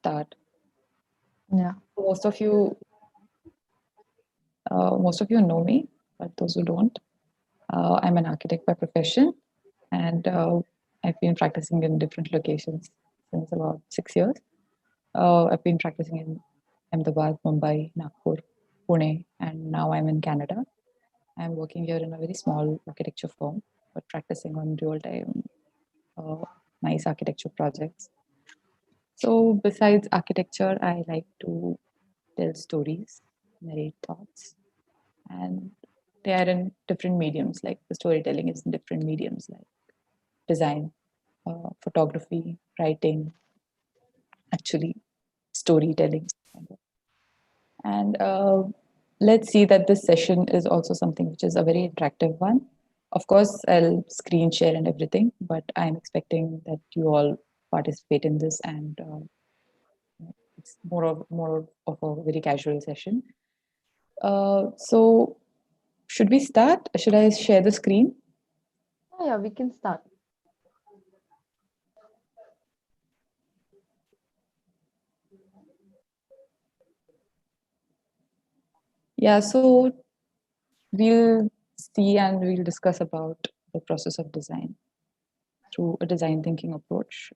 start. Yeah. Most of you know me, but those who don't, I'm an architect by profession, and I've been practicing in different locations since about 6 years. I've been practicing in Ahmedabad, Mumbai, Nagpur, Pune, and now I'm in Canada. I'm working here in a very small architecture firm, but practicing on real-time, nice architecture projects. So besides architecture, I like to tell stories, narrate thoughts, and they are in different mediums. Like the storytelling is in different mediums, like design, photography, writing, actually storytelling. And let's see that this session is also something which is a very interactive one. Of course, I'll screen share and everything, but I'm expecting that you all participate in this, and it's more of a very casual session. So should we start? Should I share the screen? Oh, yeah, we can start. Yeah, so we'll see and we'll discuss about the process of design through a design thinking approach.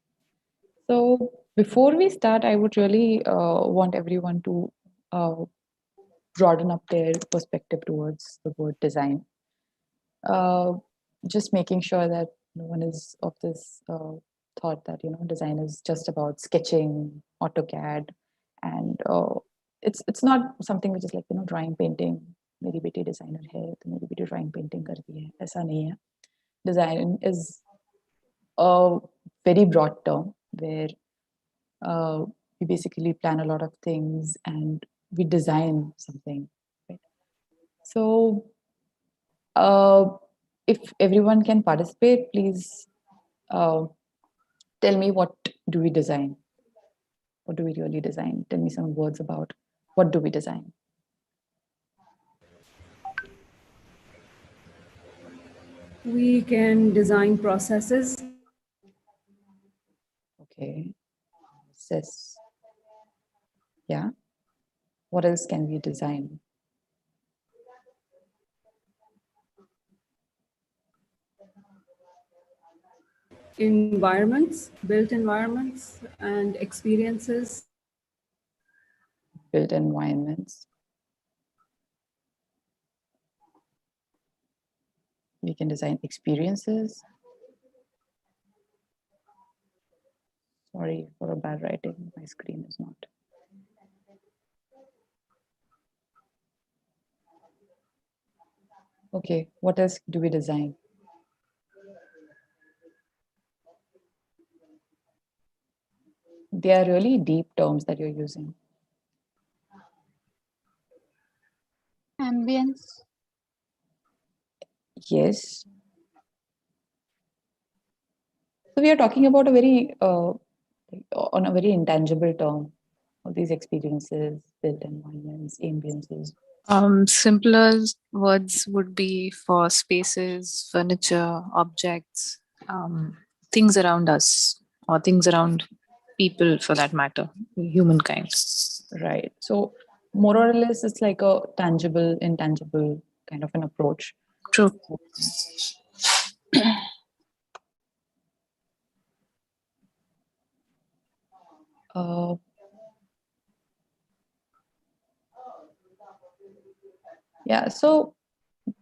So before we start, I would really want everyone to uh, broaden up their perspective towards the word design. Uh, just making sure that no one is of this thought that design is just about sketching, AutoCAD, and it's not something which is like drawing, painting. मेरी बेटी designer है तो मेरी बेटी drawing painting करती है ऐसा नहीं है. Design is a very broad term where we basically plan a lot of things and we design something, right? So if everyone can participate, please uh, tell me, what do we design? What do we really design? Tell me some words about what do we design? We can design processes. Okay. Process. Yeah. What else can we design? Environments, built environments, and experiences. Built environments. We can design experiences. Sorry for a bad writing. My screen is not. Okay, what else do we design? They are really deep terms that you're using. Ambience. Yes. So we are talking about a very on a very intangible term. All these experiences, built environments, ambiences. Simpler words would be for spaces, furniture, objects, things around us, or things around people for that matter, humankind. Right. So more or less, it's like a tangible, intangible kind of an approach. True. Uh, yeah. So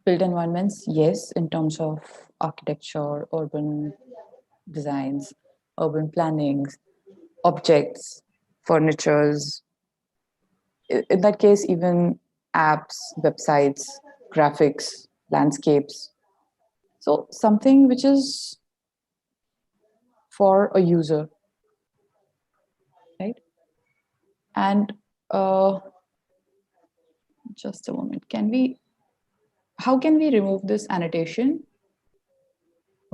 built environments, yes, in terms of architecture, urban designs, urban plannings, objects, furnitures. In that case, even apps, websites, graphics, landscapes. So something which is for a user, right? And just a moment, how can we remove this annotation?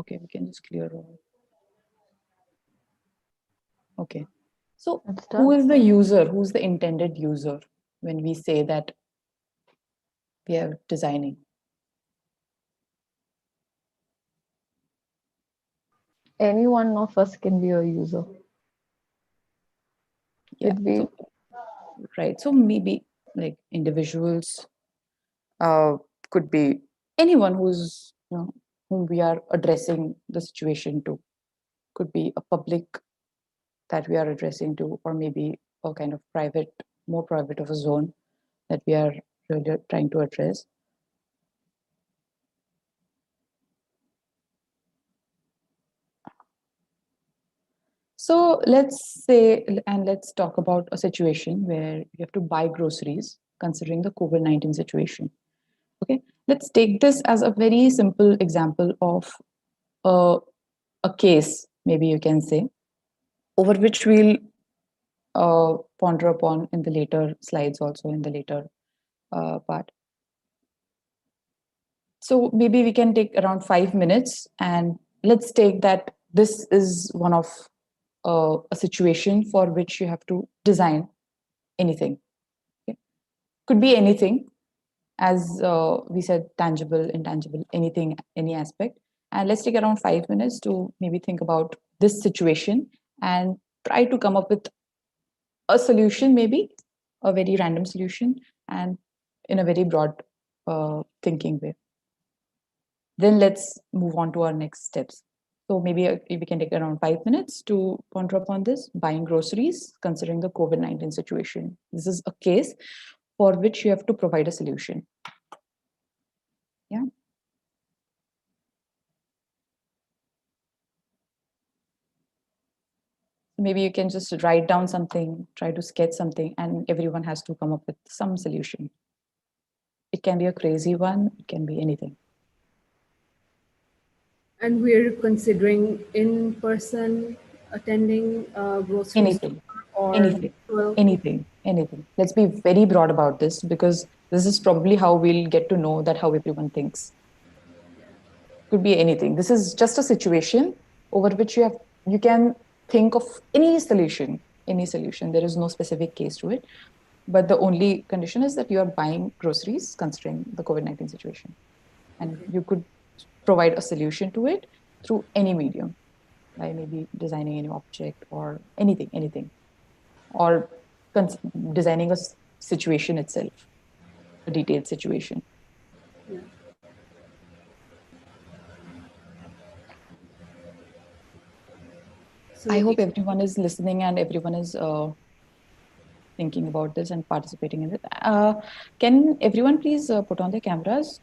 Okay, we can just clear all. Okay. So who is the user? Who's the intended user when we say that we are designing? Any one of us can be a user. Yeah. Did we? So, right. So maybe like individuals could be anyone who's, whom we are addressing the situation to. Could be a public that we are addressing to, or maybe a kind of private, more private of a zone that we are really trying to address. So let's say, and let's talk about a situation where you have to buy groceries considering the COVID-19 situation. Okay, let's take this as a very simple example of a, a case, maybe you can say, over which we'll ponder upon in the later slides, also in the later part. So maybe we can take around 5 minutes, and let's take that this is one of a situation for which you have to design anything. Okay? Could be anything, as we said, tangible, intangible, anything, any aspect. And let's take around 5 minutes to maybe think about this situation and try to come up with a solution, maybe a very random solution, and in a very broad thinking way. Then let's move on to our next steps. So maybe we can take around 5 minutes to ponder upon this, buying groceries, considering the COVID-19 situation. This is a case for which you have to provide a solution. Yeah. Maybe you can just write down something, try to sketch something, and everyone has to come up with some solution. It can be a crazy one, it can be anything. And we're considering in-person attending a grocery Anything, store or anything, virtual. anything, anything. Let's be very broad about this, because this is probably how we'll get to know that how everyone thinks. Could be anything. This is just a situation over which you can think of any solution, any solution. There is no specific case to it. But the only condition is that you are buying groceries considering the COVID-19 situation. And you could provide a solution to it through any medium, by maybe designing any object or anything, or designing a situation itself, a detailed situation. Yeah. I So hope if everyone is listening and everyone is thinking about this and participating in it. Can everyone please put on their cameras?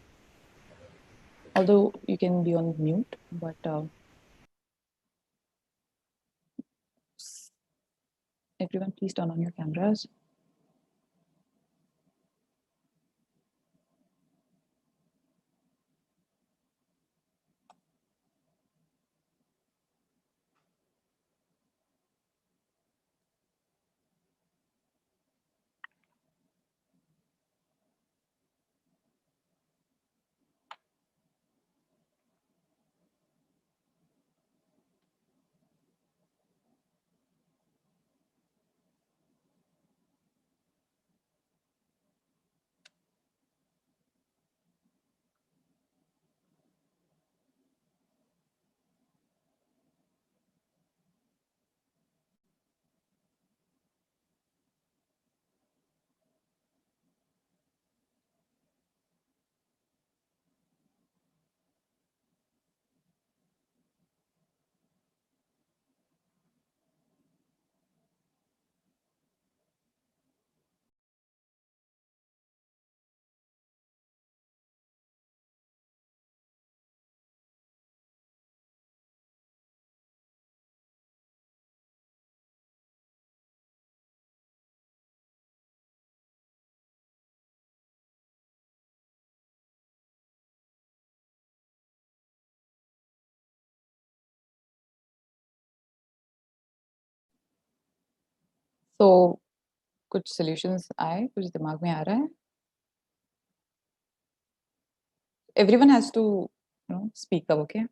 Although you can be on mute, but everyone please turn on your cameras. So कुछ solutions आए, कुछ दिमाग में आ रहा है? Everyone has to, speak up, okay?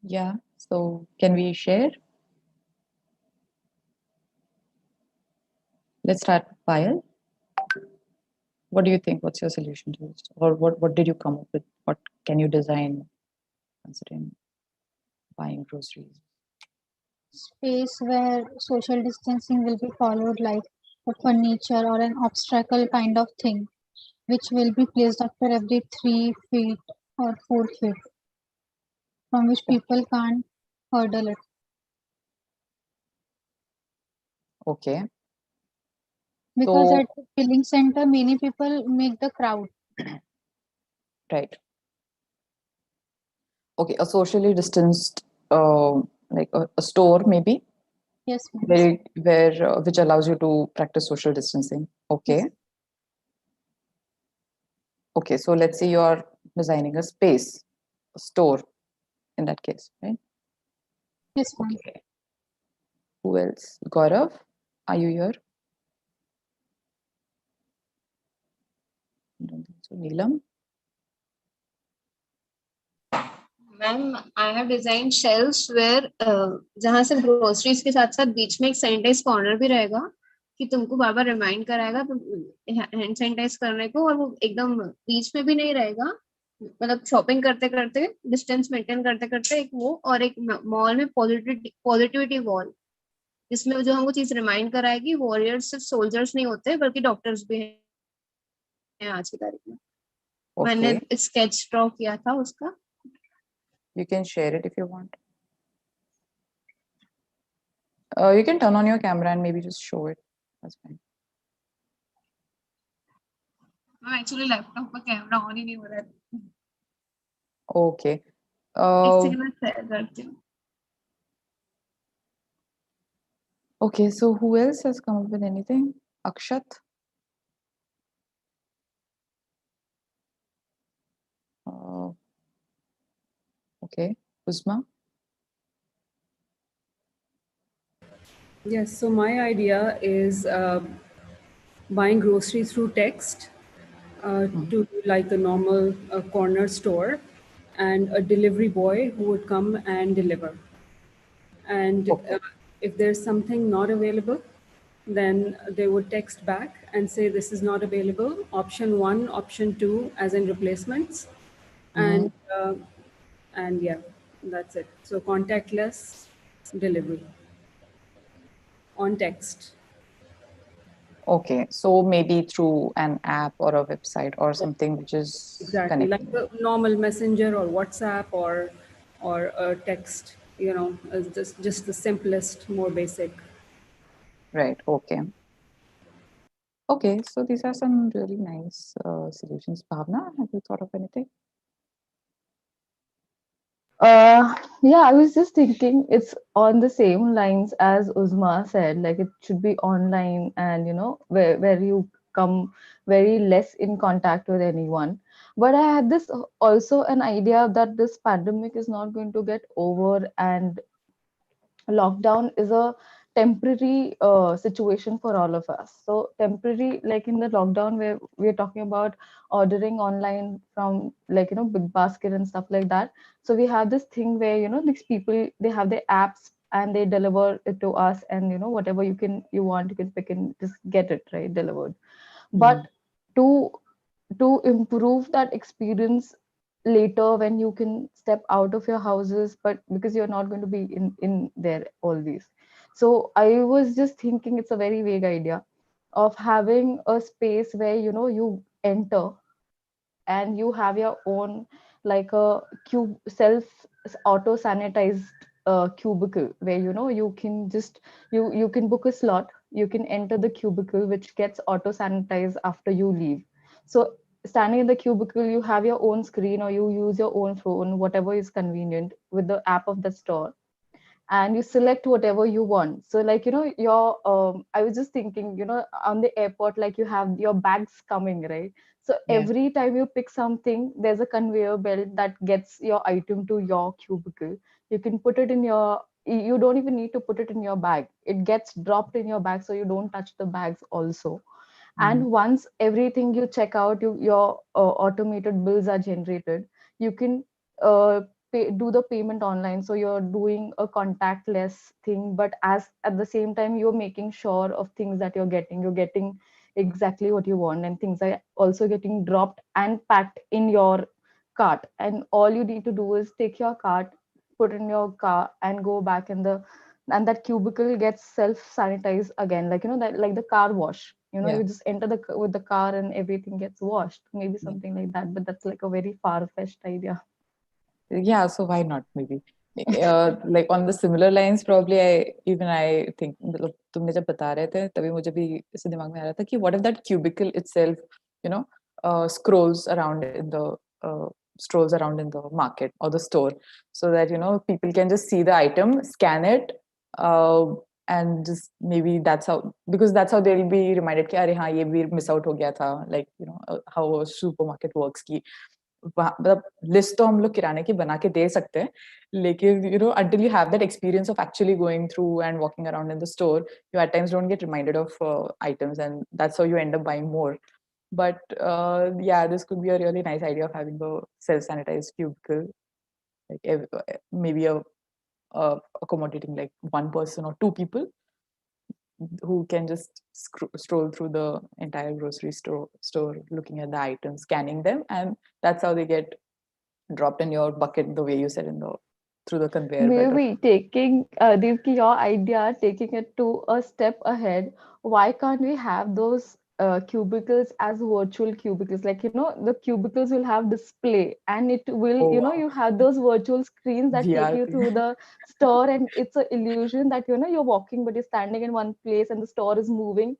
Yeah, so can we share? Let's start with Payal. What do you think? What's your solution to this? Or what did you come up with? What can you design considering buying groceries? Space where social distancing will be followed, like a furniture or an obstacle kind of thing, which will be placed after every 3 feet or 4 feet, from which people can't hurdle it. Okay, Because so at the filling center, many people make the crowd. right. Okay, a socially distanced, like a store maybe, Yes, ma'am. where which allows you to practice social distancing. Okay, okay. So let's say you're designing a space, a store in that case, right? Yes, ma'am. Okay. Who else? Gaurav, are you here? I don't think so. Neelam. Ma'am I have design shelves where जहां से groceries के साथ साथ बीच में एक sanitise corner भी रहेगा कि तुमको बार बार रिमाइंड कराएगा हैंड सैनिटाइज करने को, और वो एकदम बीच में भी नहीं रहेगा, मतलब शॉपिंग करते करते डिस्टेंस मेंटेन करते करते एक वो, और एक मॉल में पॉजिटिविटी वॉल, जिसमें जो हमको चीज रिमाइंड कराएगी वॉरियर्स सिर्फ सोल्जर्स नहीं होते बल्कि डॉक्टर्स भी हैं आज की तारीख में। मैंने Okay, स्केच ड्रॉ किया था उसका। you can share it if you want. You can turn on your camera and maybe just show it. That's fine. Actually laptop का कैमरा ऑन ही नहीं हो रहा है। Okay. एक सेकंड में शेयर करती हूँ। Okay, so who else has come up with anything? Akshat? Uh, okay. Uzma? Yes, so my idea is buying groceries through text to like a normal corner store, and a delivery boy who would come and deliver. And Okay. if there's something not available, then they would text back and say this is not available, option 1, option 2, as in replacements. And and yeah, that's it. So contactless delivery on text. Okay, so maybe through an app or a website or something which is Exactly, like connected. a normal messenger or WhatsApp or a text, is just the simplest, more basic. Right, okay. Okay, so these are some really nice solutions. Bhavna, have you thought of anything? Yeah, I was just thinking it's on the same lines as Uzma said, like it should be online and where you come very less in contact with anyone. But I had this also an idea that this pandemic is not going to get over, and lockdown is a temporary situation for all of us. So temporary, like in the lockdown where we're talking about ordering online from, like big basket and stuff like that. So we have this thing where these people, they have their apps and they deliver it to us, and whatever you want, you can pick and just get it right delivered. But to improve that experience later, when you can step out of your houses, but because you're not going to be in there always. So I was just thinking it's a very vague idea of having a space where you enter and you have your own, like a cube self auto sanitized cubicle, where you can just you can book a slot, you can enter the cubicle, which gets auto sanitized after you leave. So standing in the cubicle, you have your own screen, or you use your own phone, whatever is convenient, with the app of the store, and you select whatever you want. So like your I was just thinking, on the airport, like you have your bags coming, right? So Yeah. every time you pick something, there's a conveyor belt that gets your item to your cubicle. You can put it in your, you don't even need to put it in your bag, it gets dropped in your bag, so you don't touch the bags also. And once everything you check out, your automated bills are generated, you can do the payment online, so you're doing a contactless thing, but as at the same time you're making sure of things that you're getting exactly what you want, and things are also getting dropped and packed in your cart, and all you need to do is take your cart, put in your car, and go back in the, and that cubicle gets self sanitized again, like that, like the car wash, Yeah. you just enter with the car and everything gets washed, maybe something like that, but that's like a very far-fetched idea. Yeah, so why not maybe? Like on the similar lines, probably I think मतलब तुमने जब बता रहे थे तभी मुझे भी इसे दिमाग में आ रहा था कि what if that cubicle itself, you know, scrolls around in the strolls around in the market or the store, so that people can just see the item, scan it, uh, and just maybe that's how, because that's how they'll be reminded कि अरे हाँ ये भी miss out हो गया था, like how a supermarket works कि मतलब लिस्ट तो हम लोग किराने की बना के दे सकते हैं, लेकिन until you have that experience of actually going through and walking around in the store, you at times don't get reminded of items, and that's how you end up buying more. But yeah, this could be a really nice idea of having a self-sanitized cubicle, like maybe accommodating like one person or two people who can just stroll through the entire grocery store looking at the items, scanning them, and that's how they get dropped in your bucket the way you said through the conveyor belt. Maybe taking Devki, your idea, taking it to a step ahead, why can't we have those cubicles as virtual cubicles? Like, the cubicles will have display, and it will, Oh wow, you have those virtual screens that take VR you thing. through the store, and it's an illusion that, you're walking, but you're standing in one place and the store is moving.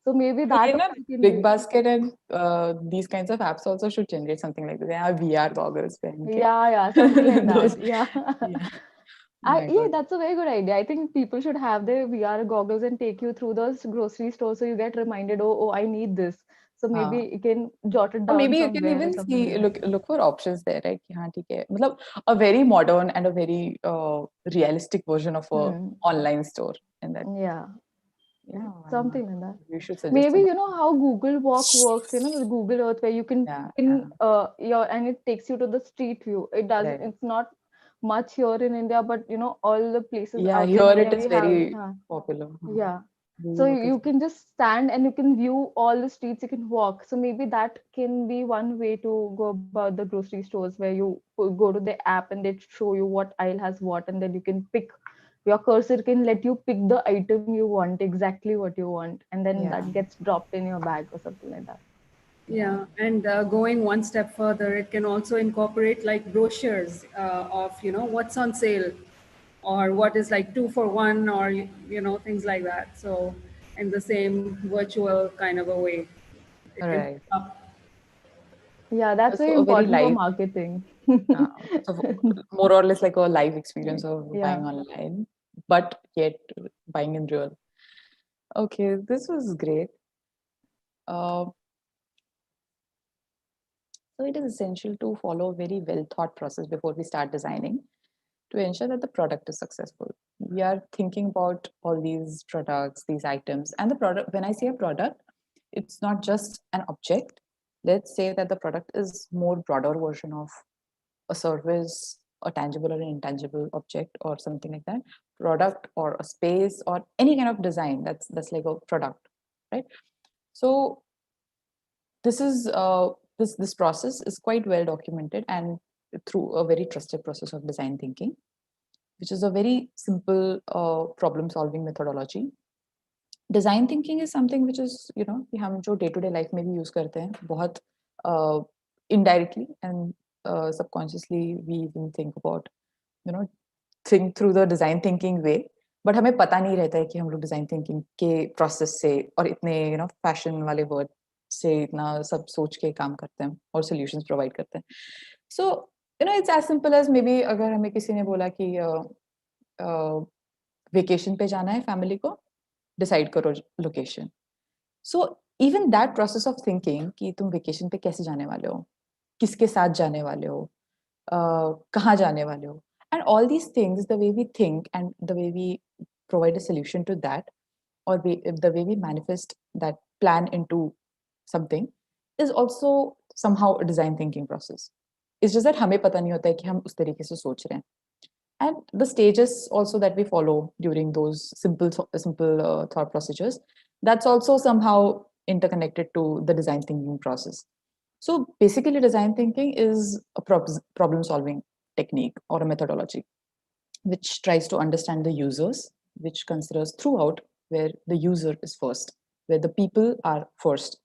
So maybe that ये ना also can Big be. Basket and these kinds of apps also should generate something like this. Yeah, VR goggles पहन के. Yeah, something like that. Those, Yeah. yeah. My Yeah, God. that's a very good idea. I think people should have their VR goggles and take you through those grocery stores so you get reminded, oh, I need this. So maybe हाँ. you can jot it Or down maybe you can somewhere or even something see like that. look for options there, right? कि हाँ ठीक है. मतलब a very modern and a very realistic version of a Hmm. online store, and that Yeah, yeah, why not? something like that. We should suggest Maybe it. how Google Walk works, the Google Earth where you can Yeah, pin yeah, and it takes you to the street view. It doesn't, right. it's not much here in India, but all the places Yeah, outside here India it we is have. very popular. Yeah. So Google Walk is you can just stand and you can view all the streets, you can walk. So maybe that can be one way to go about the grocery stores where you go to the app and they show you what aisle has what, and then you can pick, your cursor can let you pick the item you want, exactly what you want, and then yeah, that gets dropped in your bag or something like that. yeah, Yeah, and going one step further, it can also incorporate like brochures of what's on sale, or what is like 2 for 1, or things like that. So in the same virtual kind of a way, it can right. up. Yeah, that's So very a very important for live, marketing. uh, so more or less like a live experience of buying Yeah. online, but yet buying in real. Okay, this was great. Uh, so it is essential to follow a very well thought process before we start designing to ensure that the product is successful. We are thinking about all these products, these items, and the product. When I say a product, it's not just an object. Let's say that the product is more broader version of a service, a tangible or an intangible object, or something like that. Product or a space or any kind of design. That's like a product, right? So this process is quite well documented and through a very trusted process of design thinking, which is a very simple problem solving methodology. Design thinking is something which is कि हम जो day to day life में भी use करते हैं बहुत indirectly and subconsciously we even think about think through the design thinking way, but हमें पता नहीं रहता है कि हम लोग design thinking के process से और इतने fashion वाले word से इतना सब सोच के काम करते हैं और solutions provide करते हैं. So it's as simple as maybe अगर हमें किसी ने बोला कि वेकेशन पे जाना है फैमिली को, डिसाइड करो location. So even that process of thinking कि तुम वेकेशन पे कैसे जाने वाले हो, किसके साथ जाने वाले हो, कहाँ जाने वाले हो, and all these things, the way we think and the way we provide a solution to that, or the way we manifest that plan into something is also somehow a design thinking process. It's just that हमें पता नहीं होता है कि हम उस तरीके से सोच रहे हैं. And the stages also that we follow during those simple thought procedures, that's also somehow interconnected to the design thinking process. So basically, design thinking is a problem solving technique or a methodology which tries to understand the users, which considers throughout where the user is first, where the people are first.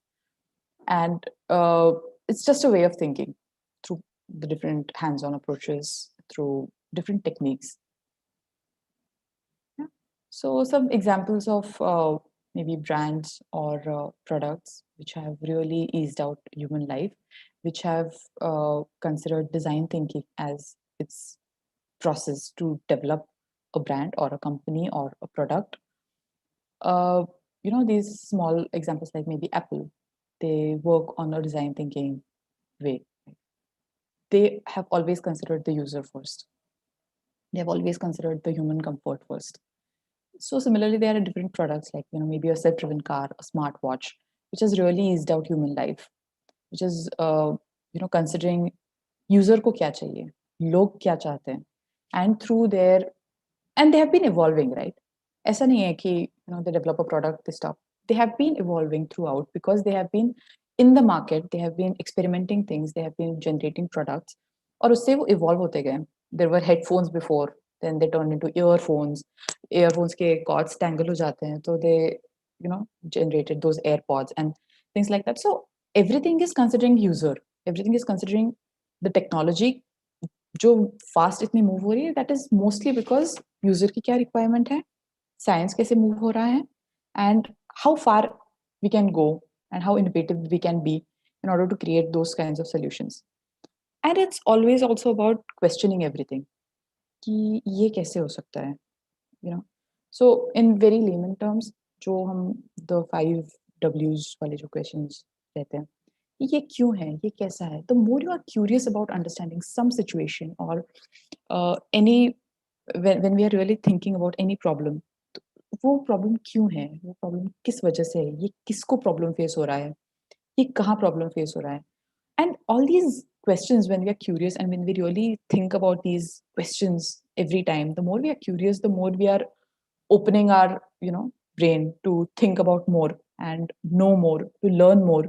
And it's just a way of thinking through the different hands-on approaches, through different techniques. Yeah. So some examples of maybe brands or products which have really eased out human life, which have considered design thinking as its process to develop a brand or a company or a product. These small examples like maybe Apple, they work on a design thinking way. They have always considered the user first. They have always considered the human comfort first. So similarly, there are different products like maybe a self-driven car, a smartwatch, which has really eased out human life, which is considering user को क्या चाहिए, लोग क्या चाहते हैं, and they have been evolving, right? ऐसा नहीं है कि they develop a product, they stop. They have been evolving throughout because they have been in the market, they have been experimenting things, they have been generating products, और उससे वो evolve होते गए. There were headphones before, then they turned into earphones. Earphones के cords tangle हो जाते हैं, so they generated those AirPods and things like that. So everything is considering user, everything is considering the technology जो fast इतनी move हो रही है, that is mostly because user की क्या requirement है, science कैसे move हो रहा है, and how far we can go and how innovative we can be in order to create those kinds of solutions. And it's always also about questioning everything. कि ये कैसे हो सकता है, So in very layman terms, जो हम the 5 W's वाले जो questions रहते हैं, ये क्यों है, ये कैसा है, the more you are curious about understanding some situation or when we are really thinking about any problem, वो प्रॉब्लम क्यों है, वो प्रॉब्लम किस वजह से है, ये किसको प्रॉब्लम फेस हो रहा है, ये कहाँ प्रॉब्लम फेस हो रहा है. And all these questions, when we are curious and when we really think about these questions every time, the more we are curious, the more we are opening our brain to think about more and know more, to learn more.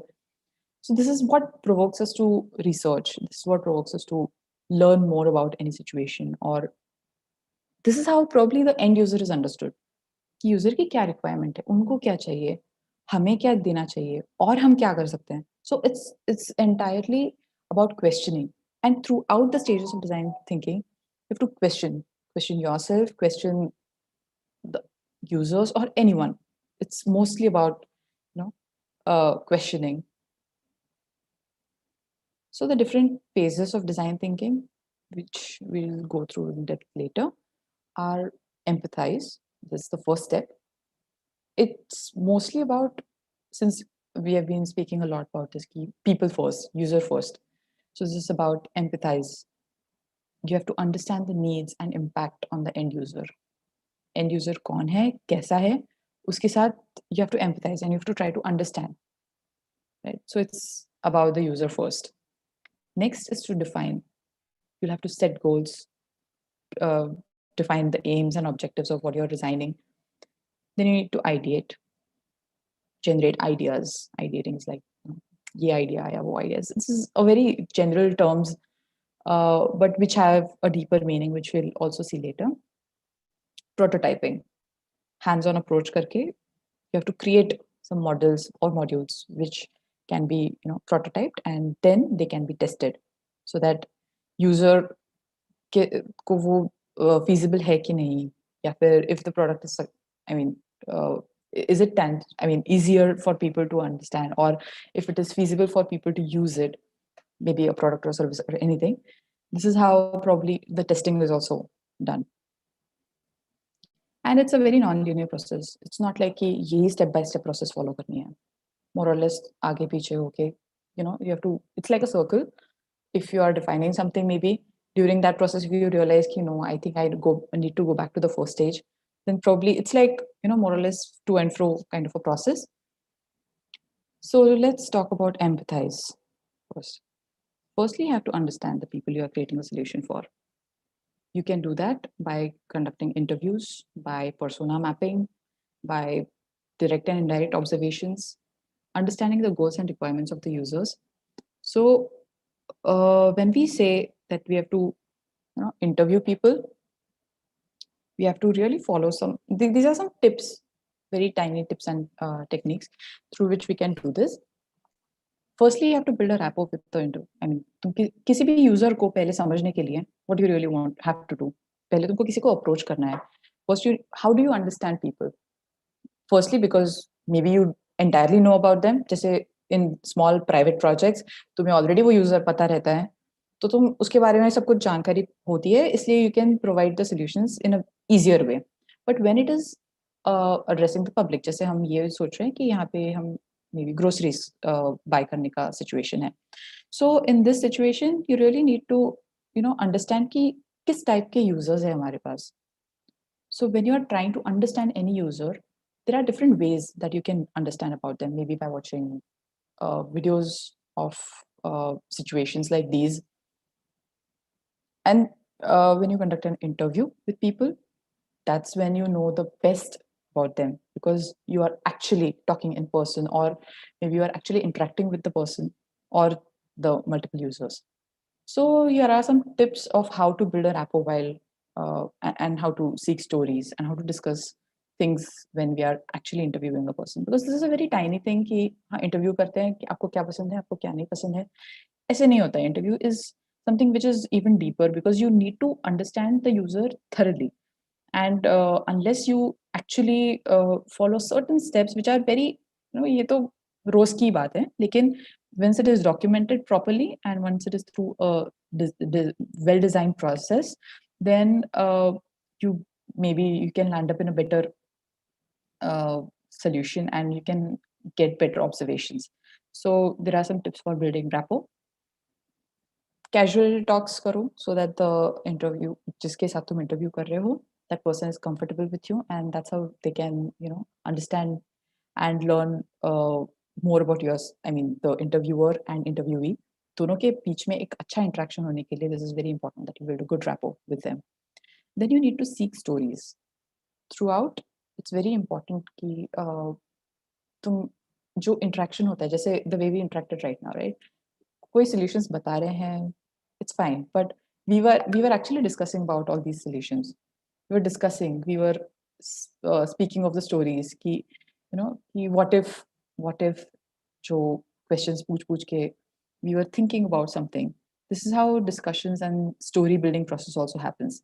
So this is what provokes us to research, this is what provokes us to learn more about any situation, or this is how probably the end user is understood. कि user की क्या requirement है, उनको क्या चाहिए, हमें क्या देना चाहिए, और हम क्या कर सकते हैं. So it's entirely about questioning, and throughout the stages of design thinking, you have to question yourself, question the users or anyone. It's mostly about questioning. So the different phases of design thinking, which we'll go through in depth later, are empathize. This is the first step. It's mostly about, since we have been speaking a lot about this, key people first, user first. So this is about empathize. You have to understand the needs and impact on the end user. End user कौन है, कैसा है, उसके साथ you have to empathize and you have to try to understand. Right? So it's about the user first. Next is to define. You'll have to set goals, define the aims and objectives of what you're designing. Then you need to ideate, generate ideas. Ideating is like, ye idea, I have ideas. This is a very general terms, but which have a deeper meaning, which we'll also see later. Prototyping, hands-on approach karke, you have to create some models or modules which can be prototyped, and then they can be tested so that user को वो feasible है कि नहीं, या फिर if the product is, is it easier for people to understand, or if it is feasible for people to use it, maybe a product or service or anything. This is how probably the testing is also done. And it's a very non-linear process. It's not like कि यही step by step process follow करनी है. More or less आगे पीछे होके, you have to, it's like a circle. If you are defining something, maybe during that process, if you realize, I think I need to go back to the first stage, then probably it's like, more or less to and fro kind of a process. So let's talk about empathize first. firstly, you have to understand the people you are creating a solution for. You can do that by conducting interviews, by persona mapping, by direct and indirect observations, understanding the goals and requirements of the users. So when we say that we have to interview people, we have to really follow these are some tips, very tiny tips and techniques through which we can do this. Firstly, you have to build a rapport with the interview. I mean, किसी भी user को पहले समझने के लिए what do you really have to do? पहले तुमको किसी को approach करना है. First, how do you understand people? Firstly, because maybe you entirely know about them. जैसे in small private projects, तुम्हें already वो user पता रहता है, तो तुम उसके बारे में सब कुछ जानकारी होती है, इसलिए you can provide the solutions in a easier way. But when it is addressing the public, जैसे हम ये सोच रहे हैं कि यहाँ पे हम maybe groceries buy करने का situation है. So in this situation, you really need to understand कि किस type के users है हमारे पास. So when you are trying to understand any user, there are different ways that you can understand about them. Maybe by watching videos of situations like these. And when you conduct an interview with people, that's when you know the best about them, because you are actually talking in person, or maybe you are actually interacting with the person or the multiple users. So here are some tips of how to build a rapport while and how to seek stories and how to discuss things when we are actually interviewing a person, because this is a very tiny thing कि हाँ interview करते हैं कि आपको क्या पसंद है, आपको क्या नहीं पसंद है, ऐसे नहीं होता है. Interview is something which is even deeper, because you need to understand the user thoroughly, and unless you actually follow certain steps which are very ये तो रोज की बात है, लेकिन once it is documented properly and once it is through a well designed process, then you can land up in a better solution and you can get better observations. So there are some tips for building rapport. Casual talks करो so that the interview जिसके साथ तुम interview कर रहे हो, that person is comfortable with you, and that's how they can understand and learn more about yours. I mean, the interviewer and interviewee, दोनों के बीच में एक अच्छा interaction होने के लिए, this is very important that you build a good rapport with them. Then you need to seek stories. Throughout, it's very important कि तुम जो interaction होता है, जैसे the way we interacted right now, right? कोई solutions बता रहे हैं, it's fine, but we were actually discussing about all these solutions. We were discussing, we were speaking of the stories कि कि what if जो questions पूछ के we were thinking about something. This is how discussions and story building process also happens.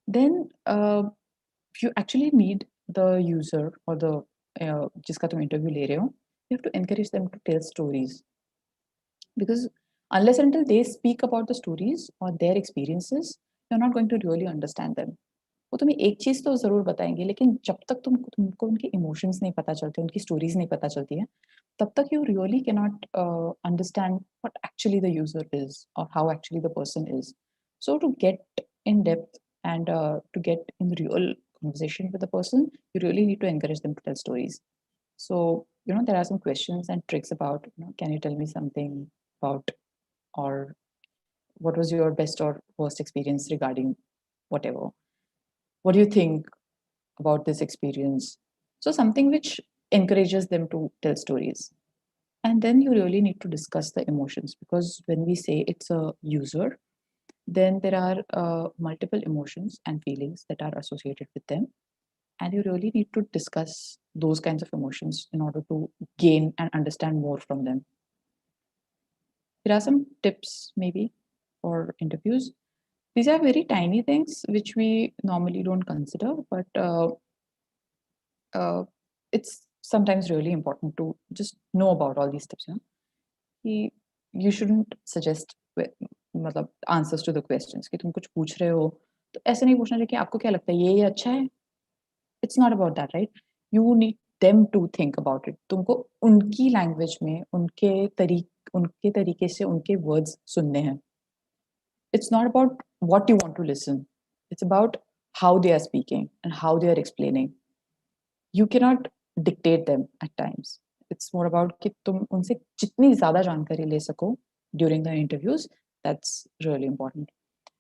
Then you actually need the user or the जिसका तुम interview ले रहे हो, you have to encourage them to tell stories, because unless until they speak about the stories or their experiences, you're not going to really understand them. वो तुम्हें एक चीज तो जरूर बताएंगे, लेकिन जब तक तुमको उनके इमोशंस नहीं पता चलते, उनकी स्टोरीज नहीं पता चलती है, तब तक you really cannot understand what actually the user is or how actually the person is. So to get in depth and to get in real conversation with the person, you really need to encourage them to tell stories. So there are some questions and tricks about can you tell me something about, or what was your best or worst experience regarding whatever. What do you think about this experience? So something which encourages them to tell stories. And then you really need to discuss the emotions, because when we say it's a user, then there are multiple emotions and feelings that are associated with them. And you really need to discuss those kinds of emotions in order to gain and understand more from them. There are some tips maybe for interviews. These are very tiny things which we normally don't consider, but it's sometimes really important to just know about all these tips. You shouldn't suggest मतलब answers to the questions कि तुम कुछ पूछ रहे हो तो ऐसे नहीं पूछना चाहिए कि आपको क्या लगता है ये अच्छा है. It's not about that, right? You need them to think about it. तुमको उनकी language में उनके तरीके से उनके words सुनने हैं. It's not about what you want to listen. It's about how they are speaking and how they are explaining. You cannot dictate them at times. It's more about कि तुम उनसे जितनी ज़्यादा जानकारी ले सको during the interviews. That's really important.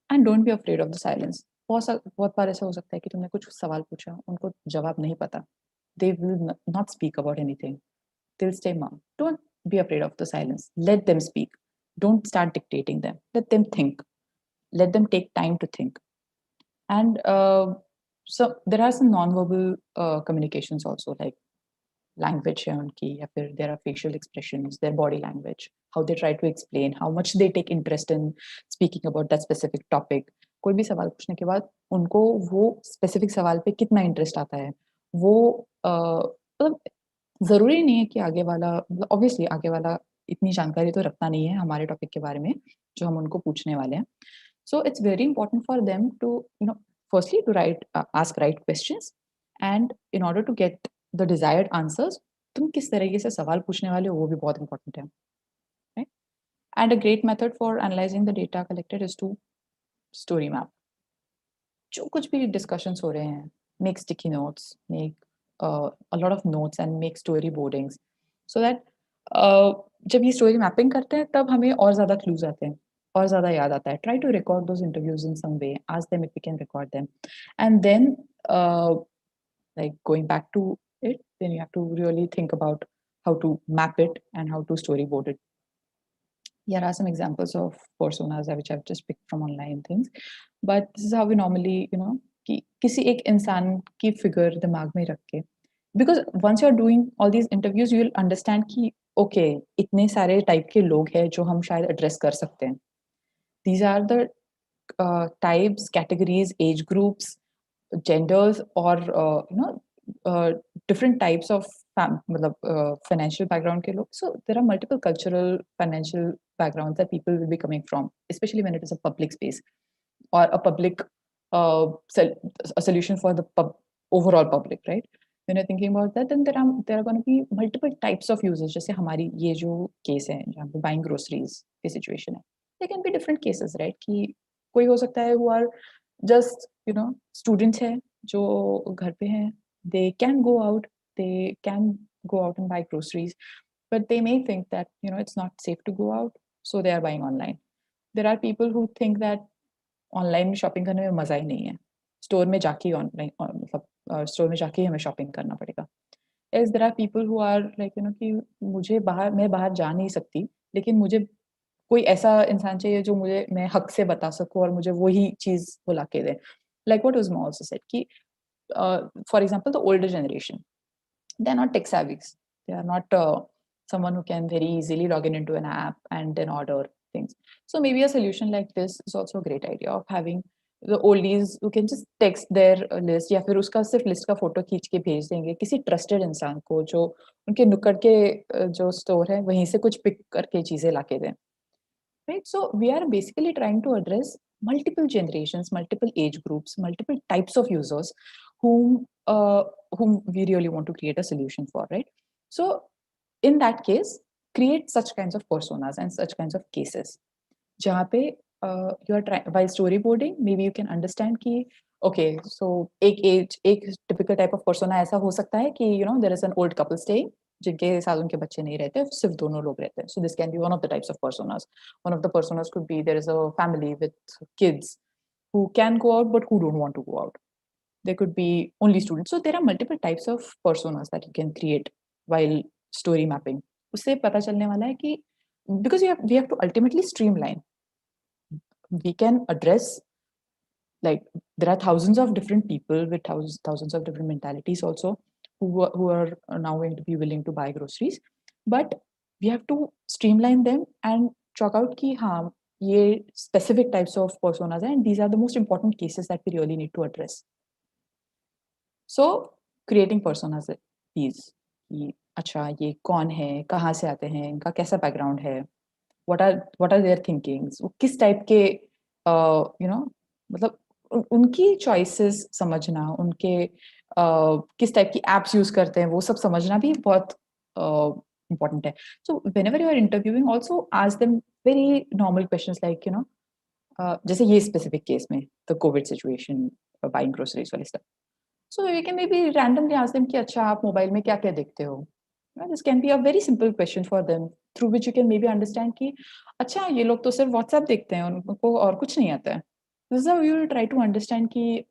And don't be afraid of the silence. बहुत बार ऐसा हो सकता है कि तुमने कुछ सवाल पूछा, उनको जवाब नहीं पता. They will not speak about anything. They'll stay mum. Don't be afraid of the silence. Let them speak. Don't start dictating them. Let them think. Let them take time to think. And so there are some non-verbal communications also, like language है उनकी, या फिर there are facial expressions, their body language, how they try to explain, how much they take interest in speaking about that specific topic. कोई भी सवाल पूछने के बाद उनको वो specific सवाल पे कितना interest आता है, वो मतलब जरूरी नहीं है कि आगे वाला, obviously आगे वाला इतनी जानकारी तो रखता नहीं है हमारे टॉपिक के बारे में जो हम उनको पूछने वाले हैं. So it's very important for them to, firstly to ask right questions, and in order to get the desired answers, तुम किस तरीके से सवाल पूछने वाले हो वो भी बहुत important है, right? And a great method for analyzing the data collected is to story map. जो कुछ भी discussions हो रहे हैं, make sticky notes, make a lot of notes and make storyboardings, so that जब ये story mapping करते हैं तब हमें और ज़्यादा clues आते हैं, और ज़्यादा याद आता है. Try to record those interviews in some way. Ask them if we can record them, and then like going back to it, then you have to really think about how to map it and how to storyboard it. Here are some examples of personas which I've just picked from online things, but this is how we normally, कि किसी एक इंसान की figure दिमाग में रख के, because once you're doing all these interviews, you'll understand कि okay, इतने सारे type के लोग हैं जो हम शायद address कर सकते हैं. These are the types, categories, age groups, genders, or different types of financial background ke log. So there are multiple cultural, financial backgrounds that people will be coming from, especially when it is a public space or a public a solution for the overall public, right? When you're thinking about that, then there are going to be multiple types of users. जैसे हमारी ये जो case है जहाँ पे buying groceries की situation है, there can be different cases, right? कि कोई हो सकता है who are just students है जो घर पे हैं, they can go out and buy groceries, but they may think that it's not safe to go out, so they are buying online. There are people who think that online shopping करने में मजा ही नहीं है, store में जाके online मतलब store में जाके हमें shopping करना पड़ेगा. As there are people who are like कि मैं बाहर जा नहीं सकती, लेकिन मुझे कोई ऐसा इंसान चाहिए जो मैं हक से बता सकूं और मुझे वही चीज वो लाके दे. Like what Uzma also said कि for example, the older generation, they are not tech savvy. They are not someone who can very easily log into an app and then order things. So maybe a solution like this is also a great idea of having the oldies who can just text their list, या फिर उसका सिर्फ list का photo खींच के भेज देंगे किसी ट्रस्टेड इंसान को जो उनके नुक्कड़ के जो स्टोर है वहीं से कुछ पिक करके चीजें लाके दें. Right? So we are basically trying to address multiple generations, multiple age groups, multiple types of users whom we really want to create a solution for, right? So in that case, create such kinds of personas and such kinds of cases. जहाँ पे you are trying, while storyboarding, maybe you can understand कि okay, so एक typical type of persona ऐसा हो सकता है कि there is an old couple staying जिनके साथ उनके बच्चे नहीं रहते, सिर्फ दोनों लोग रहते हैं. So this can be one of the types of personas. One of the personas could be there is a family with kids who can go out but who don't want to go out. There could be only students. So there are multiple types of personas that you can create while story mapping. उससे पता चलने वाला है कि because we have to ultimately streamline. We can address, like there are thousands of different people with thousands of different mentalities also who are now going to be willing to buy groceries, but we have to streamline them and chalk out ki haan ye specific types of personas and these are the most important cases that we really need to address. So creating personas these कि अच्छा ये कौन है, कहाँ से आते हैं, इनका कैसा बैकग्राउंड है, what are their thinkings, वो किस टाइप के मतलब उनकी चॉइसेस समझना, उनके किस टाइप की एप्स यूज करते हैं वो सब समझना भी बहुत important है. So whenever you are interviewing, also ask them very normal questions like जैसे ये specific case में the COVID situation, buying groceries वाली stuff. So we can maybe randomly ask them कि अच्छा आप मोबाइल में क्या क्या देखते हो, This can be a very simple question for them through which you can maybe understand कि अच्छा ये लोग तो सिर्फ WhatsApp देखते हैं उनको और कुछ नहीं आता है. This is how you will try to understand कि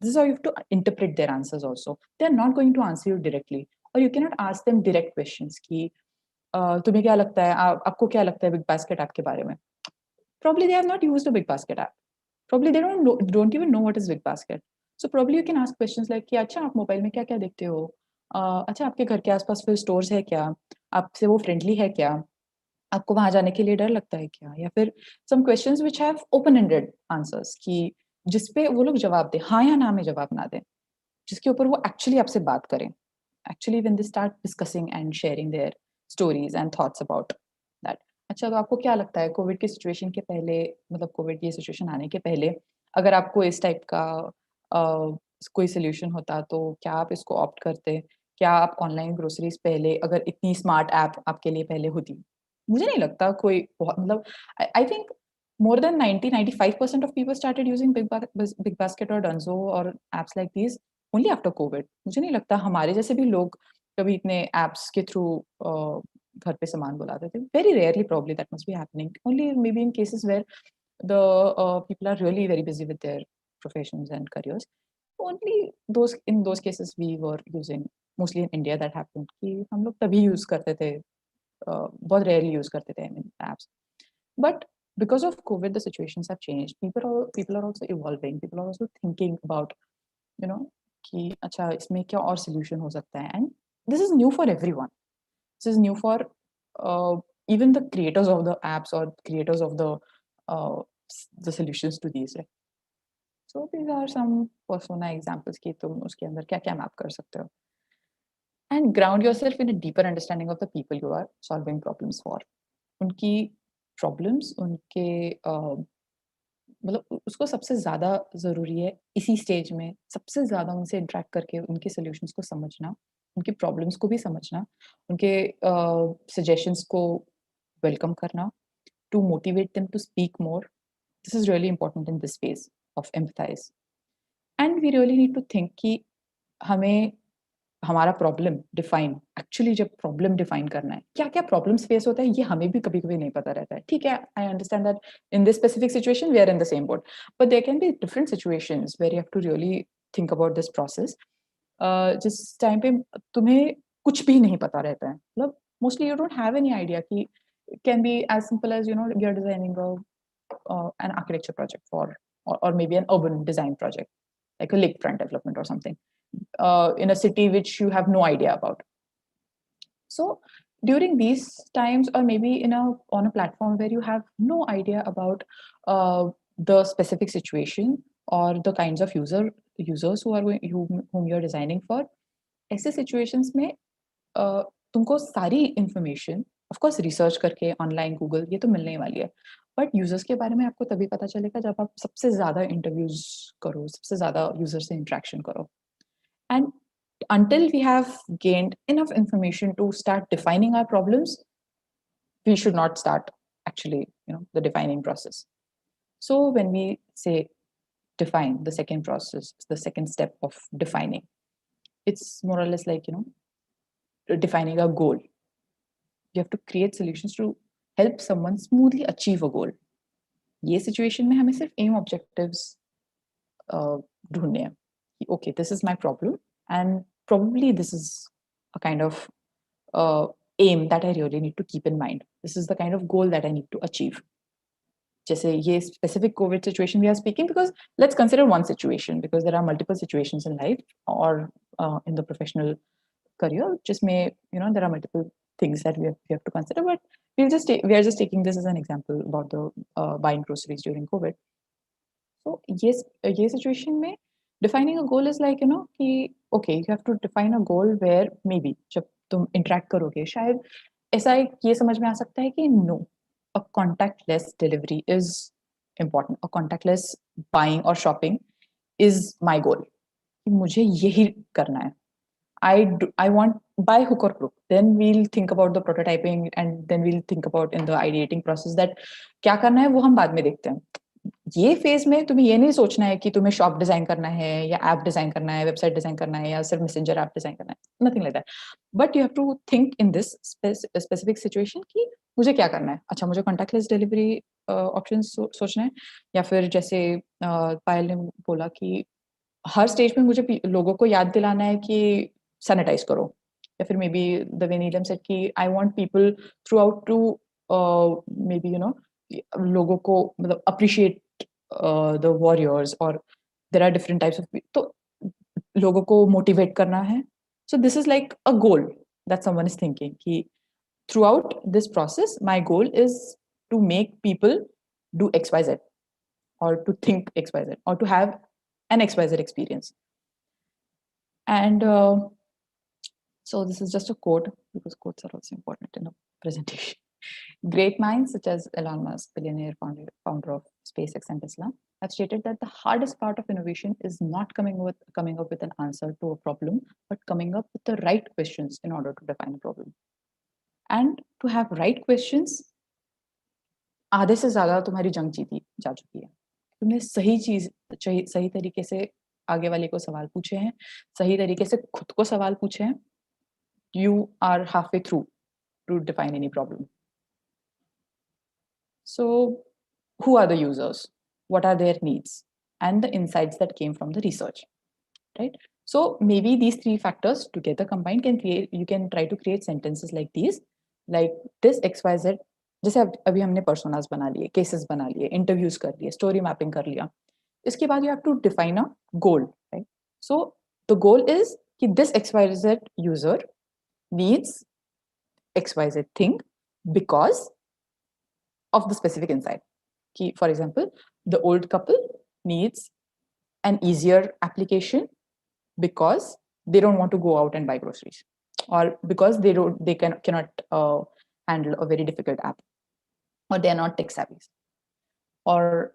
this is how you have to interpret their answers also. They are not going to answer you directly, or you cannot ask them direct questions कि तुम्हें क्या लगता है, आपको क्या लगता है बिग बास्केट ऐप के बारे में. Probably they have not used a big basket app. Probably they don't even know what is big basket. So probably you can ask questions like कि अच्छा आप मोबाइल में क्या क्या देखते हो, अच्छा आपके घर के आसपास फिर स्टोर्स है क्या, आपसे वो फ्रेंडली है क्या, आपको वहां जाने के लिए डर लगता है क्या, या फिर some questions which have open-ended answers कि जिसपे वो लोग जवाब दें, हाँ या ना में जवाब ना दें, जिसके ऊपर वो एक्चुअली आपसे बात करें. Actually when they start discussing and sharing their stories and thoughts about that. अच्छा तो आपको क्या लगता है कोविड की सिचुएशन के पहले, मतलब कोविड की सिचुएशन आने के पहले अगर आपको इस टाइप का कोई सोल्यूशन होता तो क्या आप इसको ऑप्ट करते, क्या आप ऑनलाइन ग्रोसरीज पहले अगर इतनी स्मार्ट ऐप आपके लिए पहले होती. मुझे नहीं लगता कोई बहुत, मतलब I think more than 90-95% of people started using big basket or Dunzo or apps like these only after COVID. मुझे नहीं लगता हमारे जैसे भी लोग कभी इतने apps के थ्रू घर पे सामान बुलाते थे. Very rarely probably that must be happening. Only maybe in cases where the people are really very busy with their professions and careers. Only in those cases we were using, mostly in India that happened कि हम लोग तभी use करते थे, बहुत rarely use करते थे apps. But because of COVID, the situations have changed. People are also evolving. People are also thinking about, कि अच्छा इसमें क्या और solution हो सकता है. And this is new for everyone. This is new for even the creators of the apps or creators of the solutions to these. Right? So these are some persona examples कि तुम उसके अंदर क्या क्या map कर सकते हो. And ground yourself in a deeper understanding of the people you are solving problems for. उनकी प्रॉब्लम्स उनके मतलब उसको सबसे ज़्यादा ज़रूरी है इसी स्टेज में सबसे ज़्यादा उनसे इंटरेक्ट करके उनके सॉल्यूशंस को समझना, उनकी प्रॉब्लम्स को भी समझना, उनके सजेशंस को वेलकम करना, to motivate them to speak more. This is really important in this phase of empathise. And we really need to think कि हमें हमारा प्रॉब्लम डिफाइन, एक्चुअली जब प्रॉब्लम डिफाइन करना है, क्या क्या प्रॉब्लम्स फेस होता है ये हमें भी कभी कभी नहीं पता रहता है. ठीक है, I understand that in this specific situation we are in the same boat, but there can be different situations where you have to really think about this process. जिस टाइम पे तुम्हें कुछ भी नहीं पता रहता है, मतलब mostly you don't have any idea कि can be as simple as you are designing an architecture project for or maybe an urban design project like a lakefront development or something in a city which you have no idea about. So during these times, or maybe on a platform where you have no idea about the specific situation or the kinds of users whom you are designing for, ऐसे situations में तुमको सारी information of course research करके online Google ये तो मिलने वाली है, बट यूजर्स के बारे में आपको तभी पता चलेगा जब आप सबसे ज्यादा इंटरव्यूज करो, सबसे ज्यादा यूजर से इंटरेक्शन करो. And until we have gained enough information to start defining our problems, we should not start actually the defining process. So when we say define, the second process, the second step of defining, it's more or less like defining a goal. You have to create solutions to help someone smoothly achieve a goal. ये situation में हमें सिर्फ aim objectives ढूंढने हैं. Okay, this is my problem and probably this is a kind of aim that I really need to keep in mind. This is the kind of goal that I need to achieve. जैसे ये specific COVID situation we are speaking, because let's consider one situation, because there are multiple situations in life or in the professional career just may there are multiple things that we have to consider, but we are just taking this as an example about the buying groceries during COVID. So yes, ये situation में defining a goal is like कि okay, you have to define a goal where maybe जब तुम interact करोगे शायद ऐसा ये समझ में आ सकता है कि no, a contactless delivery is important, a contactless buying or shopping is my goal. मुझे यही करना है. I want by hook or crook. Then we'll think about the prototyping and then we'll think about in the ideating process that क्या करना है वो हम बाद में देखते हैं. ये फेज में तुम्हें ये नहीं सोचना है कि तुम्हें शॉप डिजाइन करना है या ऐप डिजाइन करना है, वेबसाइट डिजाइन करना है या सिर्फ मैसेंजर ऐप डिजाइन करना है, nothing like that. But you have to think in this specific situation कि मुझे क्या करना है. अच्छा, मुझे कॉन्टैक्टलेस डिलीवरी ऑप्शन सोचना है, या फिर जैसे पायल ने बोला कि हर स्टेज पे मुझे लोगों को याद दिलाना है कि सैनिटाइज करो, या फिर maybe the way Neelam said कि I want people throughout to maybe लोगों को मतलब अप्रिशिएट द वॉरियर्स, और there are different types of, तो लोगों को मोटिवेट करना है. So this is like a goal that someone is thinking कि throughout this process my goal is to make people do xyz, or to think xyz, or to have an xyz experience. And so this is just a quote, because quotes are also important in a presentation. Great minds such as Elon Musk, billionaire founder of SpaceX and Tesla, have stated that the hardest part of innovation is not coming up with an answer to a problem, but coming up with the right questions in order to define a problem. And to have right questions, आधे से ज्यादा तुम्हारी जंग जीती जा चुकी है. तुमने सही चीज सही तरीके से आगे वाले को सवाल पूछे हैं, सही तरीके से खुद को सवाल पूछे हैं, you are halfway through to define any problem. So who are the users? What are their needs? And the insights that came from the research, right? So maybe these three factors together combined you can try to create sentences like these, like this XYZ. जैसे अभी हमने personas बना लिए, cases बना लिए, interviews कर लिए, story mapping कर लिया. इसके बाद you have to define a goal, right? So the goal is कि this XYZ user needs XYZ thing because of the specific insight. For example, the old couple needs an easier application because they don't want to go out and buy groceries, or because they cannot handle a very difficult app, or they are not tech savvy. Or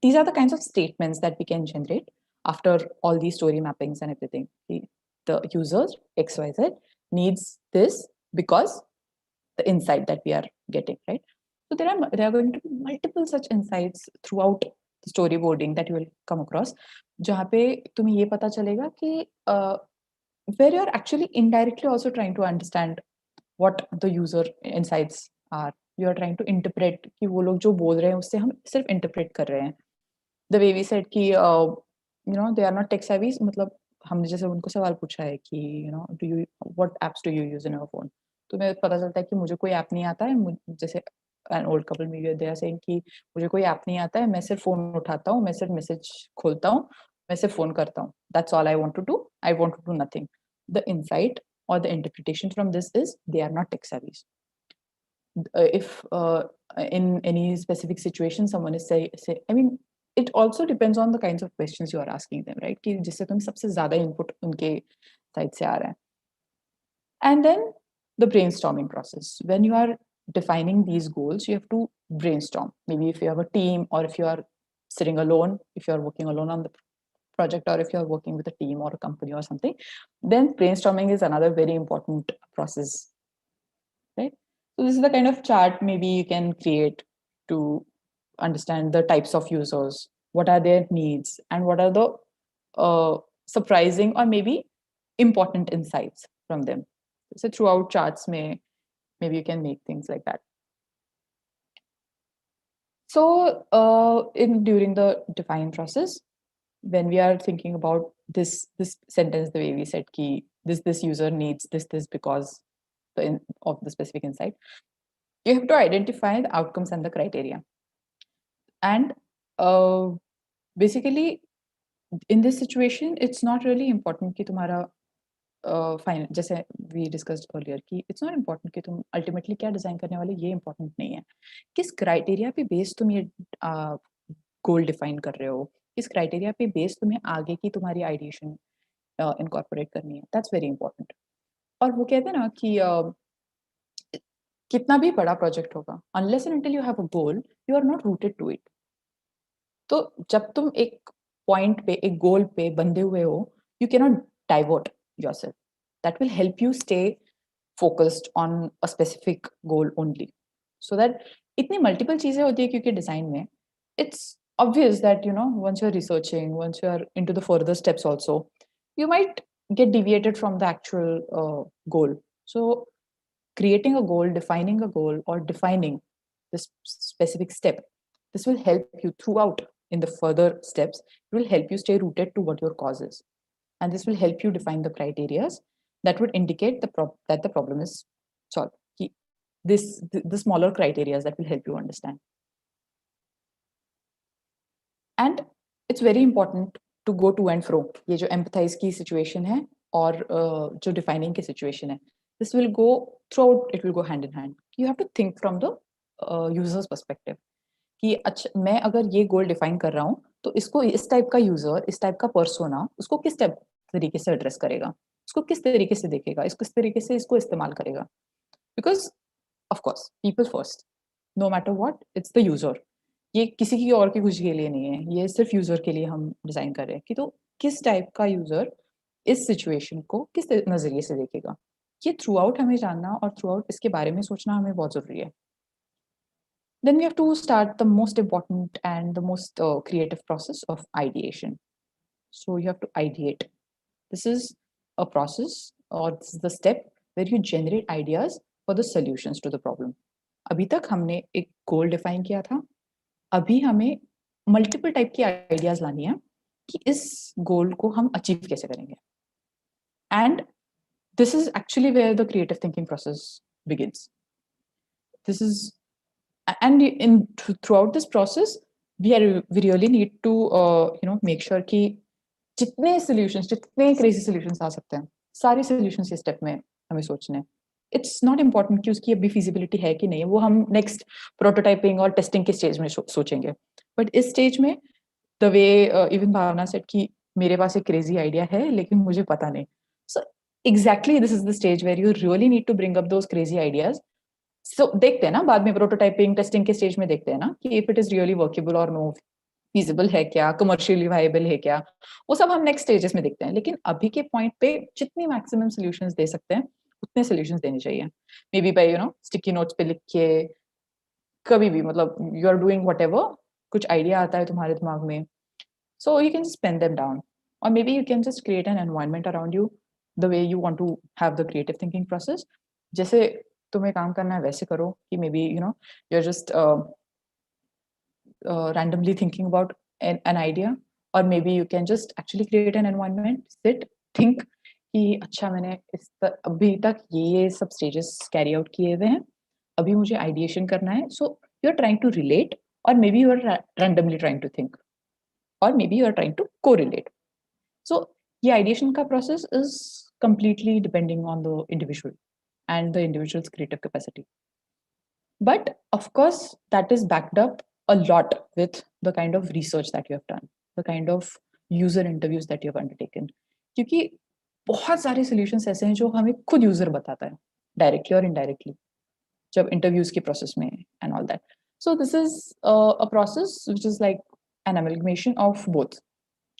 these are the kinds of statements that we can generate after all these story mappings and everything. The user XYZ needs this because the insight that we are getting, right? So there are going to be multiple such insights throughout the storyboarding that you will come across, जहाँ पे तुम्हें ये पता चलेगा कि where you are actually indirectly also trying to understand what the user insights are. You are trying to interpret कि वो लोग जो बोल रहे हैं उससे हम सिर्फ interpret कर रहे हैं. The way we said कि they are not tech savvy, मतलब हमने जैसे उनको सवाल पूछा है कि what apps do you use in your phone? तो मैं पता चलता है कि मुझे कोई ऐप नहीं आता है. जैसे an old couple maybe they are saying कि मुझे कोई ऐप नहीं आता है, मैं सिर्फ फोन उठाता हूँ, मैं सिर्फ मैसेज खोलता हूँ, मैं सिर्फ फोन करता हूँ. That's all I want to do. I want to do nothing. The insight or the interpretation from this is they are not tech savvy. If in any specific situation someone is say I mean, it also depends on the kinds of questions you are asking them, right? कि जिससे तुम्हें सबसे ज्यादा input उनके side से आ रहा है. And then the brainstorming process. When you are defining these goals, you have to brainstorm. Maybe if you have a team, or if you are sitting alone, if you are working alone on the project, or if you are working with a team or a company or something, then brainstorming is another very important process, right? So this is the kind of chart maybe you can create to understand the types of users, what are their needs, and what are the surprising or maybe important insights from them. So throughout charts, maybe you can make things like that. So during the define process, when we are thinking about this sentence, the way we said ki this user needs this because of the specific insight, you have to identify the outcomes and the criteria. And basically, in this situation, it's not really important कि तुम्हारा final, जैसे we discussed earlier कि it's not important कि तुम ultimately क्या design करने वाले, ये इम्पोर्टेंट नहीं है. किस क्राइटेरिया पे बेस तुम ये गोल डिफाइन कर रहे हो, किस क्राइटेरिया पे बेस तुम्हें आगे की तुम्हारी आइडिएशन इनकॉर्पोरेट करनी है, दैट्स वेरी इंपॉर्टेंट. और वो कहते हैं ना कि कितना भी बड़ा प्रोजेक्ट होगा, unless and until you have a goal, you are not rooted to it. तो जब तुम एक पॉइंट पे, एक गोल पे बंधे हुए हो, you can not divert yourself. That will help you stay focused on a specific goal only. So that इतनी multiple चीजें होती है क्योंकि डिजाइन में, it's obvious that, you know, once you're researching, once you're into the further steps also, you might get deviated from the actual goal. So creating a goal, defining a goal, or defining this specific step, this will help you throughout in the further steps. It will help you stay rooted to what your cause is. And this will help you define the criteria that would indicate that the problem is solved. The smaller criteria that will help you understand. And it's very important to go to and fro. ये जो empathize की situation है और जो defining की situation है, this will go throughout, it will go hand in hand. You have to think from the user's perspective. कि अच्छा, मैं अगर ये गोल डिफाइन कर रहा हूँ तो इसको इस टाइप का यूजर, इस टाइप का पर्सोना उसको किस टाइप तरीके से एड्रेस करेगा, उसको किस तरीके से देखेगा, इसको किस तरीके से इसको इस्तेमाल करेगा. Because of course people first, no matter what, it's the user. ये किसी की और की खुशी के लिए नहीं है, ये सिर्फ यूजर के लिए हम डिजाइन कर रहे हैं कि तो किस टाइप का यूजर इस सिचुएशन को किस नजरिए से देखेगा. ये थ्रू आउट हमें जानना और थ्रू आउट इसके बारे में सोचना हमें बहुत जरूरी है. Then we have to start the most important and the most creative process of ideation. So you have to ideate. This is a process, or this is the step where you generate ideas for the solutions to the problem. अभी तक हमने एक goal define किया था. अभी हमें multiple type की ideas लानी है कि इस goal को हम achieve कैसे करेंगे. And this is actually where the creative thinking process begins. This is, and throughout this process we really need to make sure कि जितने solutions, जितने crazy solutions आ सकते हैं, सारे solutions इस step में हमें सोचने हैं. It's not important कि उसकी अभी feasibility है कि नहीं, वो हम next prototyping और testing के stage में सोचेंगे. But इस stage में the way even Bhavna said कि मेरे पास एक crazy idea है लेकिन मुझे पता नहीं. So exactly this is the stage where you really need to bring up those crazy ideas. So देखते हैं ना बाद में प्रोटोटाइपिंग टेस्टिंग के स्टेज में देखते हैं ना कि if it is really workable और नो, फीजिबल है क्या, कमर्शियली वायबल है क्या, वो सब हम नेक्स्ट स्टेजेस में देखते हैं. लेकिन अभी के पॉइंट पे जितनी मैक्सिमम सॉल्यूशंस दे सकते हैं उतने सॉल्यूशंस देने चाहिए. Maybe by sticky notes पे लिख के, कभी भी, मतलब यू आर डूइंग व्हाटएवर, कुछ आइडिया आता है तुम्हारे दिमाग में, so you can just pen them down, और maybe you can just create an environment around you the way you want to have the creative thinking process. जैसे तुम्हें काम करना है वैसे करो कि maybe you are just randomly thinking about an idea, or maybe you can just actually create an environment, sit, think कि अच्छा मैंने अभी तक ये सब stages carry out किए हुए हैं, अभी मुझे ideation करना है. So you are trying to relate, or maybe you are randomly trying to think, or maybe you are trying to correlate. So ये ideation का process is completely depending on the individual and the individual's creative capacity. But of course, that is backed up a lot with the kind of research that you have done, the kind of user interviews that you have undertaken. क्योंकि बहुत सारे solutions ऐसे हैं जो हमें खुद user बताता है, directly or indirectly, जब interviews के process में and all that. So this is a process which is like an amalgamation of both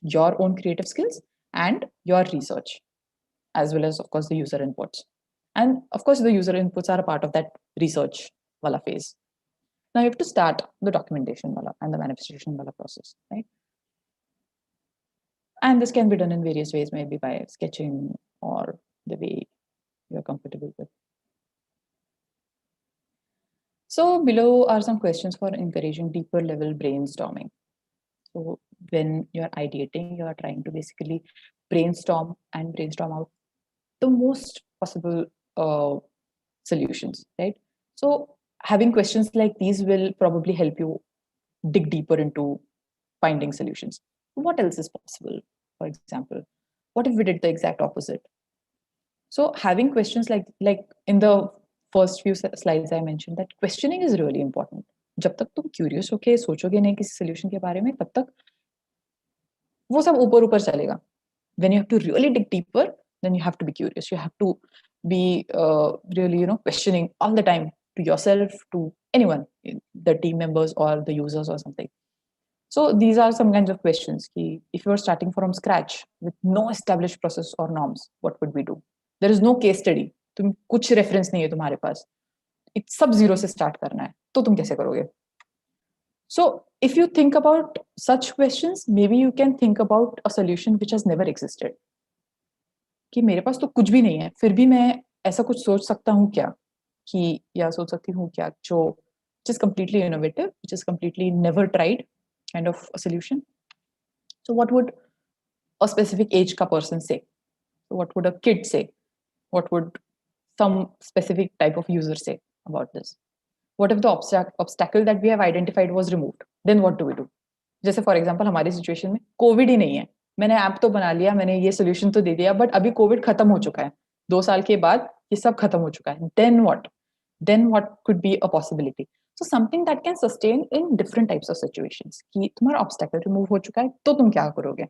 your own creative skills and your research, as well as, of course, the user inputs. And of course, the user inputs are a part of that research wala phase. Now you have to start the documentation wala and the manifestation wala process, right? And this can be done in various ways, maybe by sketching or the way you're comfortable with. So below are some questions for encouraging deeper level brainstorming. So when you're ideating, you are trying to basically brainstorm out the most possible solutions, right? So having questions like these will probably help you dig deeper into finding solutions. What else is possible? For example, what if we did the exact opposite? So having questions like in the first few slides I mentioned that questioning is really important. जब तक तुम curious होके सोचोगे नहीं किसी solution के बारे में, तब तक वो सब ऊपर चलेगा. When you have to really dig deeper, then you have to be curious. You have to be really, questioning all the time to yourself, to anyone, the team members or the users or something. So these are some kinds of questions. If you are starting from scratch with no established process or norms, what would we do? There is no case study. तुम कुछ reference नहीं है तुम्हारे पास. It's सब zero से start करना है. तो तुम कैसे करोगे? So if you think about such questions, maybe you can think about a solution which has never existed. कि मेरे पास तो कुछ भी नहीं है, फिर भी मैं ऐसा कुछ सोच सकता हूँ क्या, कि या सोच सकती हूँ क्या जो which is completely innovative, which is completely never tried kind of a solution. So what would a specific age ka person say? So what would a kid say? What would some specific type of user say about this? What if the obstacle that we have identified was removed? Then what do we do? जैसे for example हमारी situation में Covid ही नहीं है, मैंने app तो बना लिया, मैंने ये सोल्यूशन तो दे दिया, बट अभी कोविड खत्म हो चुका है, 2 साल के बाद ये सब खत्म हो चुका है, then what could be a possibility? So something that can sustain in different types of situations, कि तुम्हारा ऑब्स्टेकल रिमूव हो चुका है तो तुम क्या करोगे,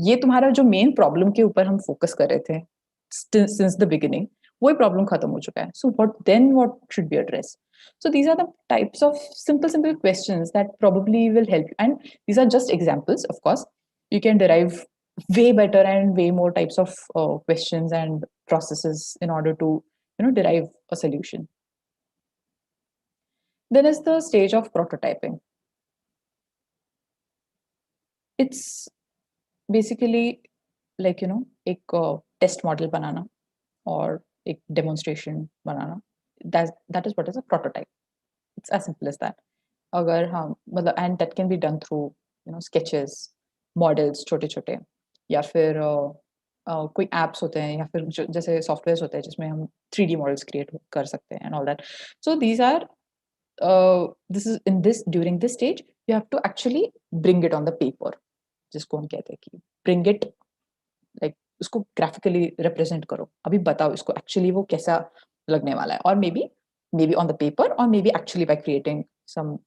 ये तुम्हारा जो मेन प्रॉब्लम के ऊपर हम फोकस कर रहे थे since the beginning, वही प्रॉब्लम खत्म हो चुका है, so what should be addressed? So these are the types of simple questions that probably will help you, and these are just examples. Of course, you can derive way better and way more types of questions and processes in order to derive a solution. Then is the stage of prototyping. It's basically like एक test model बनाना और एक demonstration banana. That is what is a prototype. It's as simple as that. अगर हम मतलब and that can be done through sketches, models छोटे छोटे, या फिर कोई apps होते हैं, या फिर जैसे softwares होते हैं जिसमें हम 3D models create कर सकते हैं and all that. So these are during this stage you have to actually bring it on the paper, जिसको हम कहते हैं कि bring it, like उसको graphically represent करो, अभी बताओ इसको actually वो कैसा लगने वाला है, और maybe on the paper, or maybe actually by creating some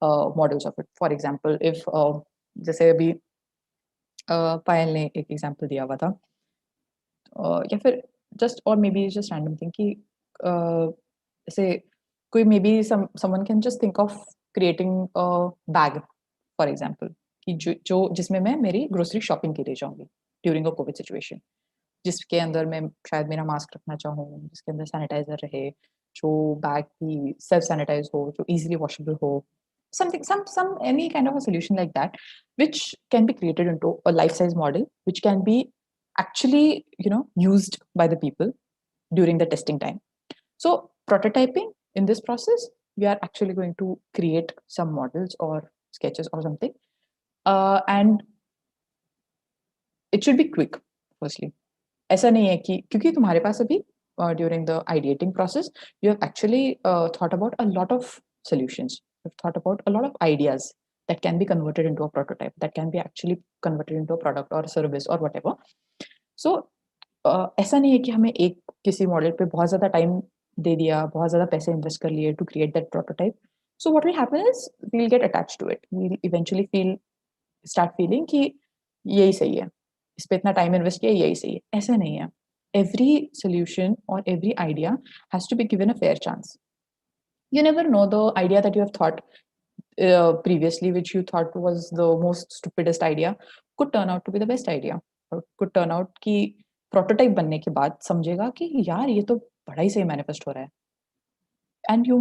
models of it. For example, if जैसे अभी पायल ने एक एग्जांपल दिया हुआ था, या फिर just or maybe just random thing कि जैसे कोई maybe someone can just think of creating a bag, for example, कि जो जिसमें मैं मेरी ग्रोसरी शॉपिंग के लिए जाऊंगी ड्यूरिंग अ कोविड सिचुएशन, जिसके अंदर मैं शायद मेरा मास्क रखना चाहूँ, जिसके अंदर सैनिटाइजर रहे, जो बैग भी सेल्फ सैनिटाइज हो, जो इजीली वॉशेबल हो, some any kind of a solution like that, which can be created into a life size model, which can be actually used by the people during the testing time. So prototyping, in this process we are actually going to create some models or sketches or something, and it should be quick. Firstly, ऐसा नहीं है कि क्योंकि तुम्हारे पास अभी during the ideating process you have actually thought about a lot of solutions, you've thought about a lot of ideas that can be converted into a prototype, that can be actually converted into a product or service or whatever. So ऐसा नहीं है कि हमें एक किसी model पे बहुत ज़्यादा टाइम दे दिया, बहुत ज़्यादा पैसे इन्वेस्ट कर लिए to create that prototype. So what will happen is we'll get attached to it, we'll eventually start feeling कि यही सही है, इस पे इतना टाइम इन्वेस्ट किया, यही सही है. ऐसा नहीं है. Every solution or every idea has to be given a fair chance. You never know, the idea that you have thought previously, which you thought was the most stupidest idea, could turn out to be the best idea, or could turn out कि prototype बनने के बाद समझेगा कि यार ये तो बड़ा ही सही मैनिफेस्ट हो रहा है. And you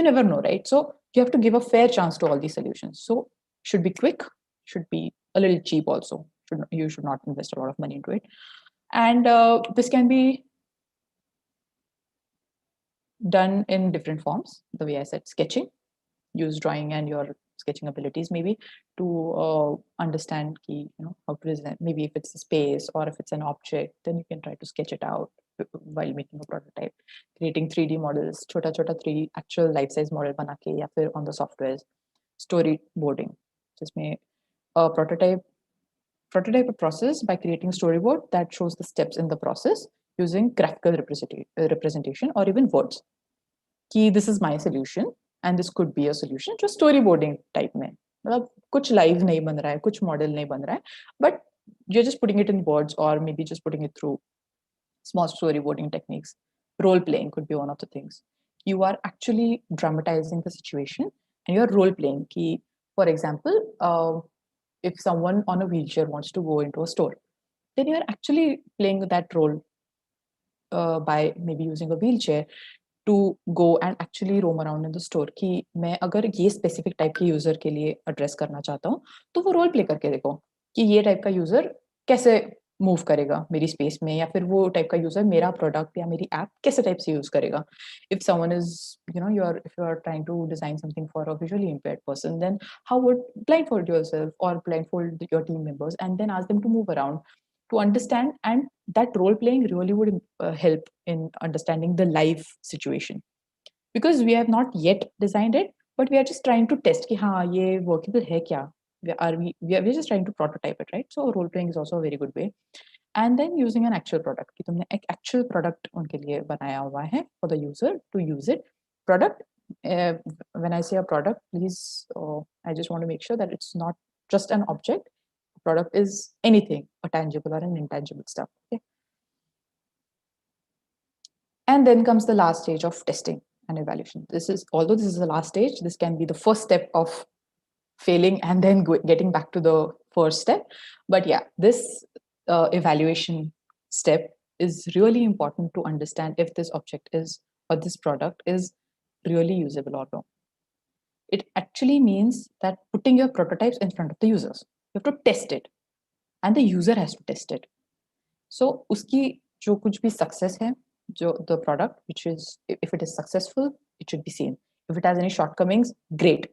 never know, right? So you have to give a fair chance to all these solutions. So should be quick, should be a little cheap also. You should not invest a lot of money into it. And this can be done in different forms. The way I said, sketching, use drawing and your sketching abilities maybe to understand how to design. Maybe if it's a space or if it's an object, then you can try to sketch it out while making a prototype. Creating 3D models, chota 3 actual life size model bana ke, ya fir on the softwares. Storyboarding, jisme a prototype a process by creating a storyboard that shows the steps in the process using graphical representation or even words. Ki this is my solution and this could be a solution. जो storyboarding type में, मतलब कुछ live नहीं बन रहा है, कुछ model नहीं बन रहा है, but you're just putting it in words or maybe just putting it through small storyboarding techniques. Role playing could be one of the things. You are actually dramatizing the situation and you're role playing. Ki, for example, if someone on a wheelchair wants to go into a store, then you're actually playing that role by maybe using a wheelchair to go and actually roam around in the store कि मैं अगर ये specific type के user के लिए address करना चाहता हूँ तो वो role play करके देखो कि ये type का user कैसे move करेगा मेरी space में या फिर वो type का user मेरा product या मेरी app कैसे type से use करेगा. If someone is, if you are trying to design something for a visually impaired person, then how would blindfold yourself or blindfold your team members and then ask them to move around to understand, and that role playing really would help in understanding the live situation, because we have not yet designed it but we are just trying to test ki हाँ ये workable है क्या, we're just trying to prototype it, right? So role playing is also a very good way. And then using an actual product कि तुमने एक actual product उनके लिए बनाया हुआ है for the user to use it. Product, when I say a product, please, I just want to make sure that it's not just an object. Product is anything, a tangible or an intangible stuff. Okay. And then comes the last stage of testing and evaluation. Although this is the last stage, this can be the first step of failing and then getting back to the first step. But yeah, this evaluation step is really important to understand if this object is, or this product is really usable or not. It actually means that putting your prototypes in front of the users. You have to test it and the user has to test it. So uski jo kuch bhi success hai, the product, which is, if it is successful, it should be seen. If it has any shortcomings, great,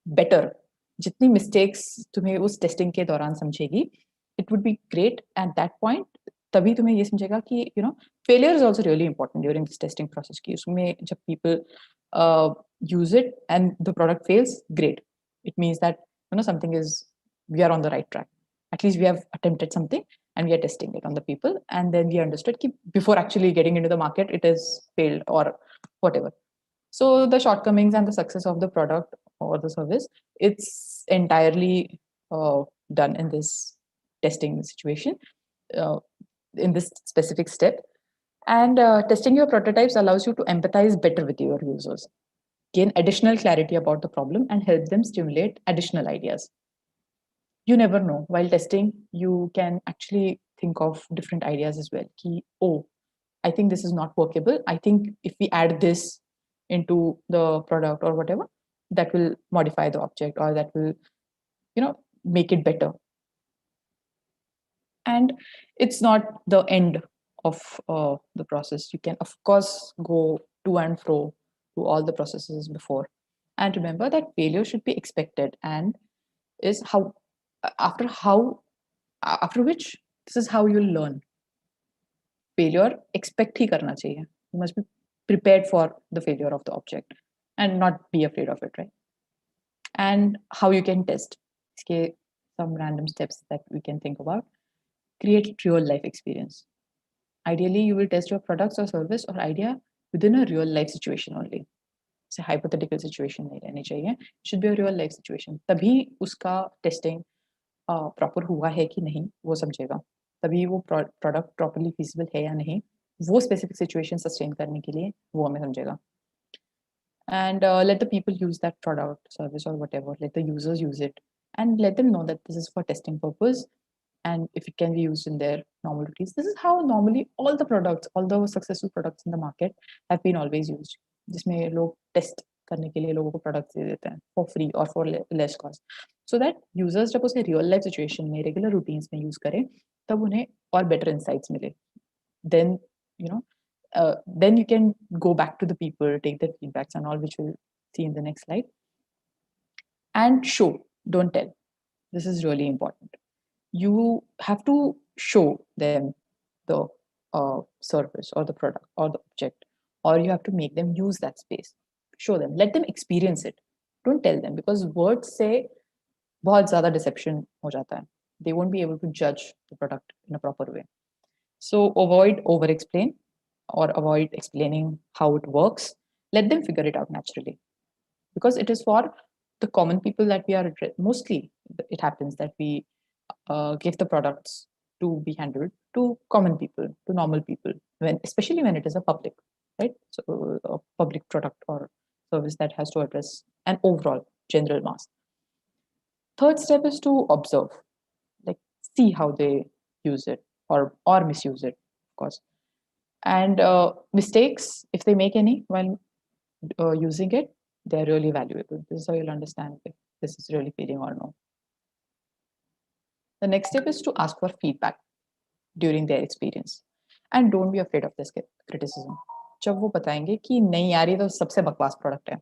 better. Jitni mistakes tumhe us testing ke dauran samjhegi, it would be great at that point. तभी तुम्हें ये समझेगा कि failure is also really important during this testing process कि उसमें जब people use it and the product fails, great, it means that something is, we are on the right track, at least we have attempted something and we are testing it on the people, and then we understood that before actually getting into the market it is failed or whatever. So the shortcomings and the success of the product or the service, it's entirely done in this testing situation, in this specific step. And testing your prototypes allows you to empathize better with your users, gain additional clarity about the problem, and help them stimulate additional ideas. You never know. While testing, you can actually think of different ideas as well. Oh, I think this is not workable. I think if we add this into the product or whatever, that will modify the object, or that will, make it better. And it's not the end of the process. You can, of course, go to and fro to all the processes before. And remember that failure should be expected, and is after which this is how you'll learn. Failure expect hi karna chahiye. You must be prepared for the failure of the object and not be afraid of it, right? And how you can test. Some random steps that we can think about. Create real life experience. Ideally, you will test your products or service or idea within a real life situation only. It's a hypothetical situation नहीं रहनी चाहिए. It should be a real life situation. तभी उसका testing proper हुआ है कि नहीं वो समझेगा. तभी वो product properly feasible है या नहीं वो specific situation sustain करने के लिए वो हमें समझेगा. And let the people use that product, service, or whatever. Let the users use it and let them know that this is for testing purpose, and if it can be used in their normal routines. This is how normally all the products, all the successful products in the market have been always used. जिसमें लोग test करने के लिए लोगों को products दे देते हैं for free or for less cost, so that users जब उसे real life situation में regular routines में use करें तब उन्हें और better insights मिले. Then then you can go back to the people, take their feedbacks and all, which we'll see in the next slide. And show, don't tell. This is really important. You have to show them the service or the product or the object, or you have to make them use that space. Show them, let them experience it. Don't tell them, because words say बहुत ज़्यादा deception हो जाता है. They won't be able to judge the product in a proper way. So avoid over explain or avoid explaining how it works. Let them figure it out naturally, because it is for the common people that we are, mostly it happens that we give the products to be handled to common people, to normal people, especially when it is a public, right? So a public product or service that has to address an overall general mass. Third step is to observe, like see how they use it or misuse it, of course. And mistakes, if they make any while using it, they're really valuable. This is how you'll understand if this is really feeling or no. The next step is to ask for feedback during their experience. And don't be afraid of this criticism. जब वो बताएंगे कि नहीं यार ये तो सबसे बकवास प्रोडक्ट है.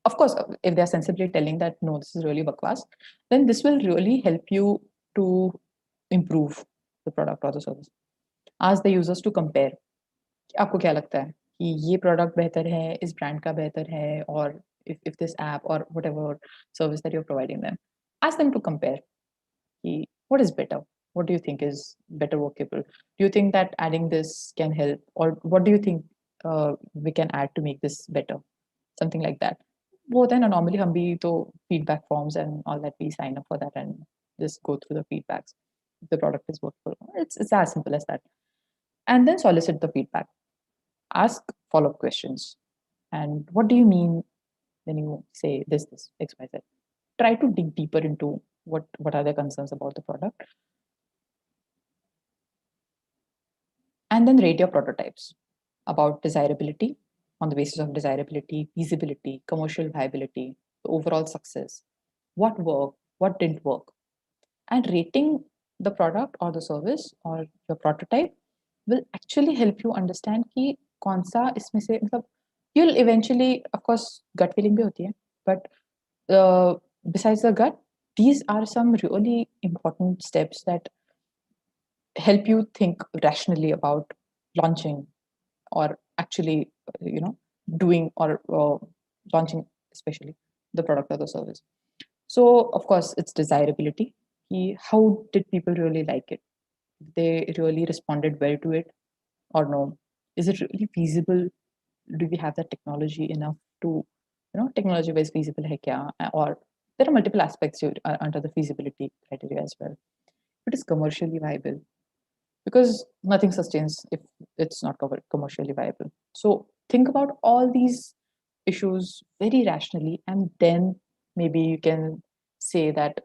Of course, if they're sensibly telling that no, this is really bakwas, then this will really help you to improve the product or the service. Ask the users to compare. आपको क्या लगता है कि ये product बेहतर है, इस brand का बेहतर है, और if this app or whatever service that you're providing them, ask them to compare. What is better? What do you think is better workable? Do you think that adding this can help, or what do you think we can add to make this better? Something like that. Both and normally हम भी तो feedback forms and all that, we sign up for that and just go through the feedbacks. If the product is workable, it's as simple as that. And then solicit the feedback. Ask follow-up questions. And what do you mean when you say this, X, Y, Z? Try to dig deeper into what are their concerns about the product. And then rate your prototypes about desirability, on the basis of desirability, feasibility, commercial viability, the overall success, what worked, what didn't work. And rating the product or the service or your prototype will actually help you understand कि कौन सा इसमें से मतलब you'll eventually, of course, gut feeling भी होती है, but besides the gut, these are some really important steps that help you think rationally about launching or actually, doing or launching, especially the product or the service. So, of course, it's desirability. How did people really like it? They really responded well to it or no? Is it really feasible? Do we have the technology enough to, technology-wise feasible hai kya? Or there are multiple aspects under the feasibility criteria as well. It is commercially viable, because nothing sustains if it's not commercially viable. So think about all these issues very rationally, and then maybe you can say that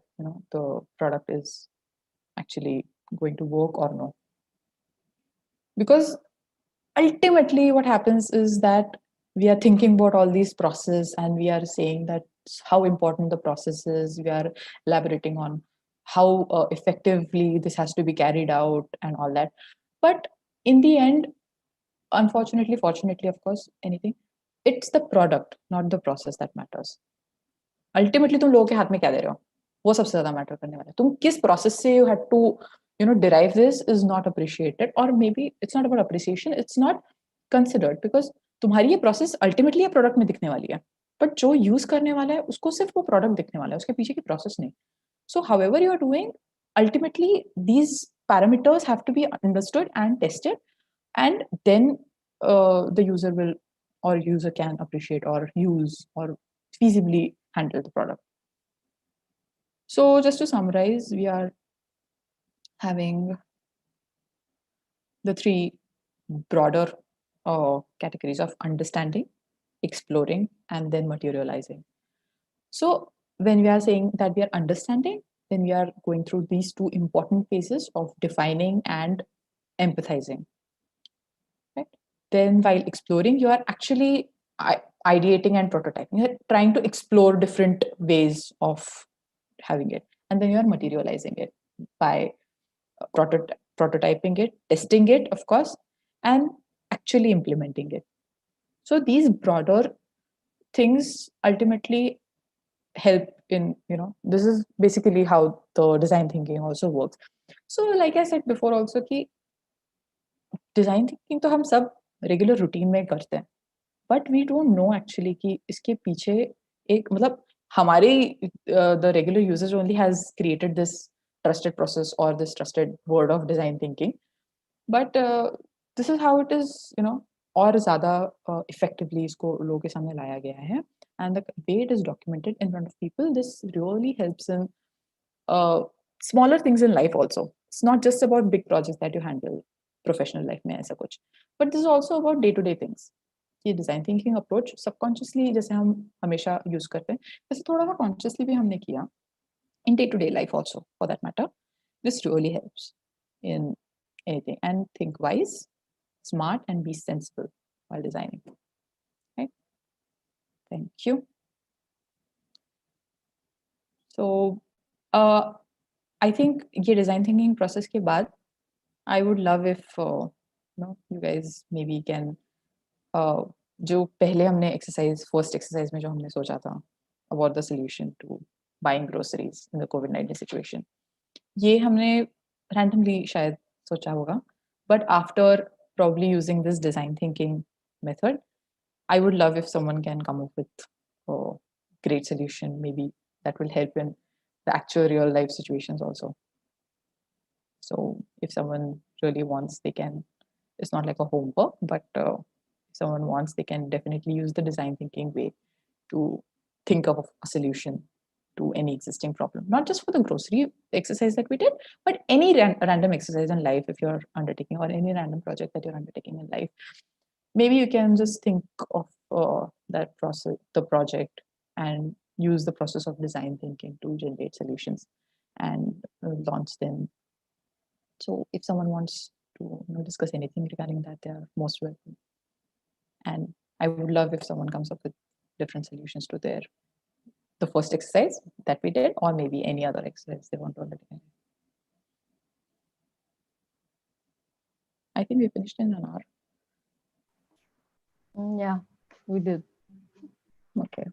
the product is actually going to work or no. Because ultimately what happens is that we are thinking about all these processes and we are saying that how important the process is. We are elaborating on how effectively this has to be carried out and all that. But in the end, unfortunately, fortunately, of course, anything, it's the product, not the process that matters. Ultimately, तुम लोगों के हाथ में क्या दे रहे हो, वो सबसे ज्यादा मैटर करने वाला है. तुम किस प्रोसेस से you had to derive this is not appreciated, or maybe it's not about appreciation, it's not considered, because तुम्हारी ये प्रोसेस अल्टीमेटली ये प्रोडक्ट में दिखने वाली है, बट जो यूज करने वाला है उसको सिर्फ वो प्रोडक्ट दिखने वाला है, उसके पीछे की प्रोसेस नहीं. So however you are doing, ultimately these parameters have to be understood and tested, and then the user will, or user can appreciate or use or feasibly handle the product. So just to summarize, we are having the three broader categories of understanding, exploring, and then materializing. So when we are saying that we are understanding, then we are going through these two important phases of defining and empathizing. Right? Then while exploring, you are actually ideating and prototyping. You're trying to explore different ways of having it. And then you are materializing it by prototyping it, testing it, of course, and actually implementing it. So these broader things ultimately help in, this is basically how the design thinking also works. So like I said before also कि design thinking तो हम सब regular routine में करते हैं, but we don't know actually कि इसके पीछे एक मतलब हमारे the regular users only has created this trusted process or this trusted word of design thinking, but this is how it is, और ज़्यादा effectively इसको लोगों के सामने लाया गया है, and the way it is documented in front of people, this really helps in smaller things in life also. It's not just about big projects that you handle professional life में ऐसा कुछ, but this is also about day-to-day things. ये design thinking approach subconsciously जैसे हम हमेशा use करते हैं, वैसे थोड़ा सा consciously भी हमने किया in day-to-day life also, for that matter. This really helps in anything. And think wise, smart and be sensible while designing. Right? Thank you. So I think ये design thinking process के बाद I would love if you guys maybe can जो पहले हमने first exercise में जो हमने सोचा था about the solution to buying groceries in the COVID-19 situation, ये हमने randomly शायद सोचा होगा, but after probably using this design thinking method, I would love if someone can come up with a great solution, maybe that will help in the actual real life situations also. So if someone really wants, they can, it's not like a homework, but if someone wants, they can definitely use the design thinking way to think of a solution to any existing problem. Not just for the grocery exercise that we did, but any random exercise in life if you're undertaking, or any random project that you're undertaking in life. Maybe you can just think of that process, the project, and use the process of design thinking to generate solutions and launch them. So if someone wants to discuss anything regarding that, they are most welcome. And I would love if someone comes up with different solutions to the first exercise that we did, or maybe any other exercise they want to undertake. I think we finished in an hour. Yeah, we did. Okay.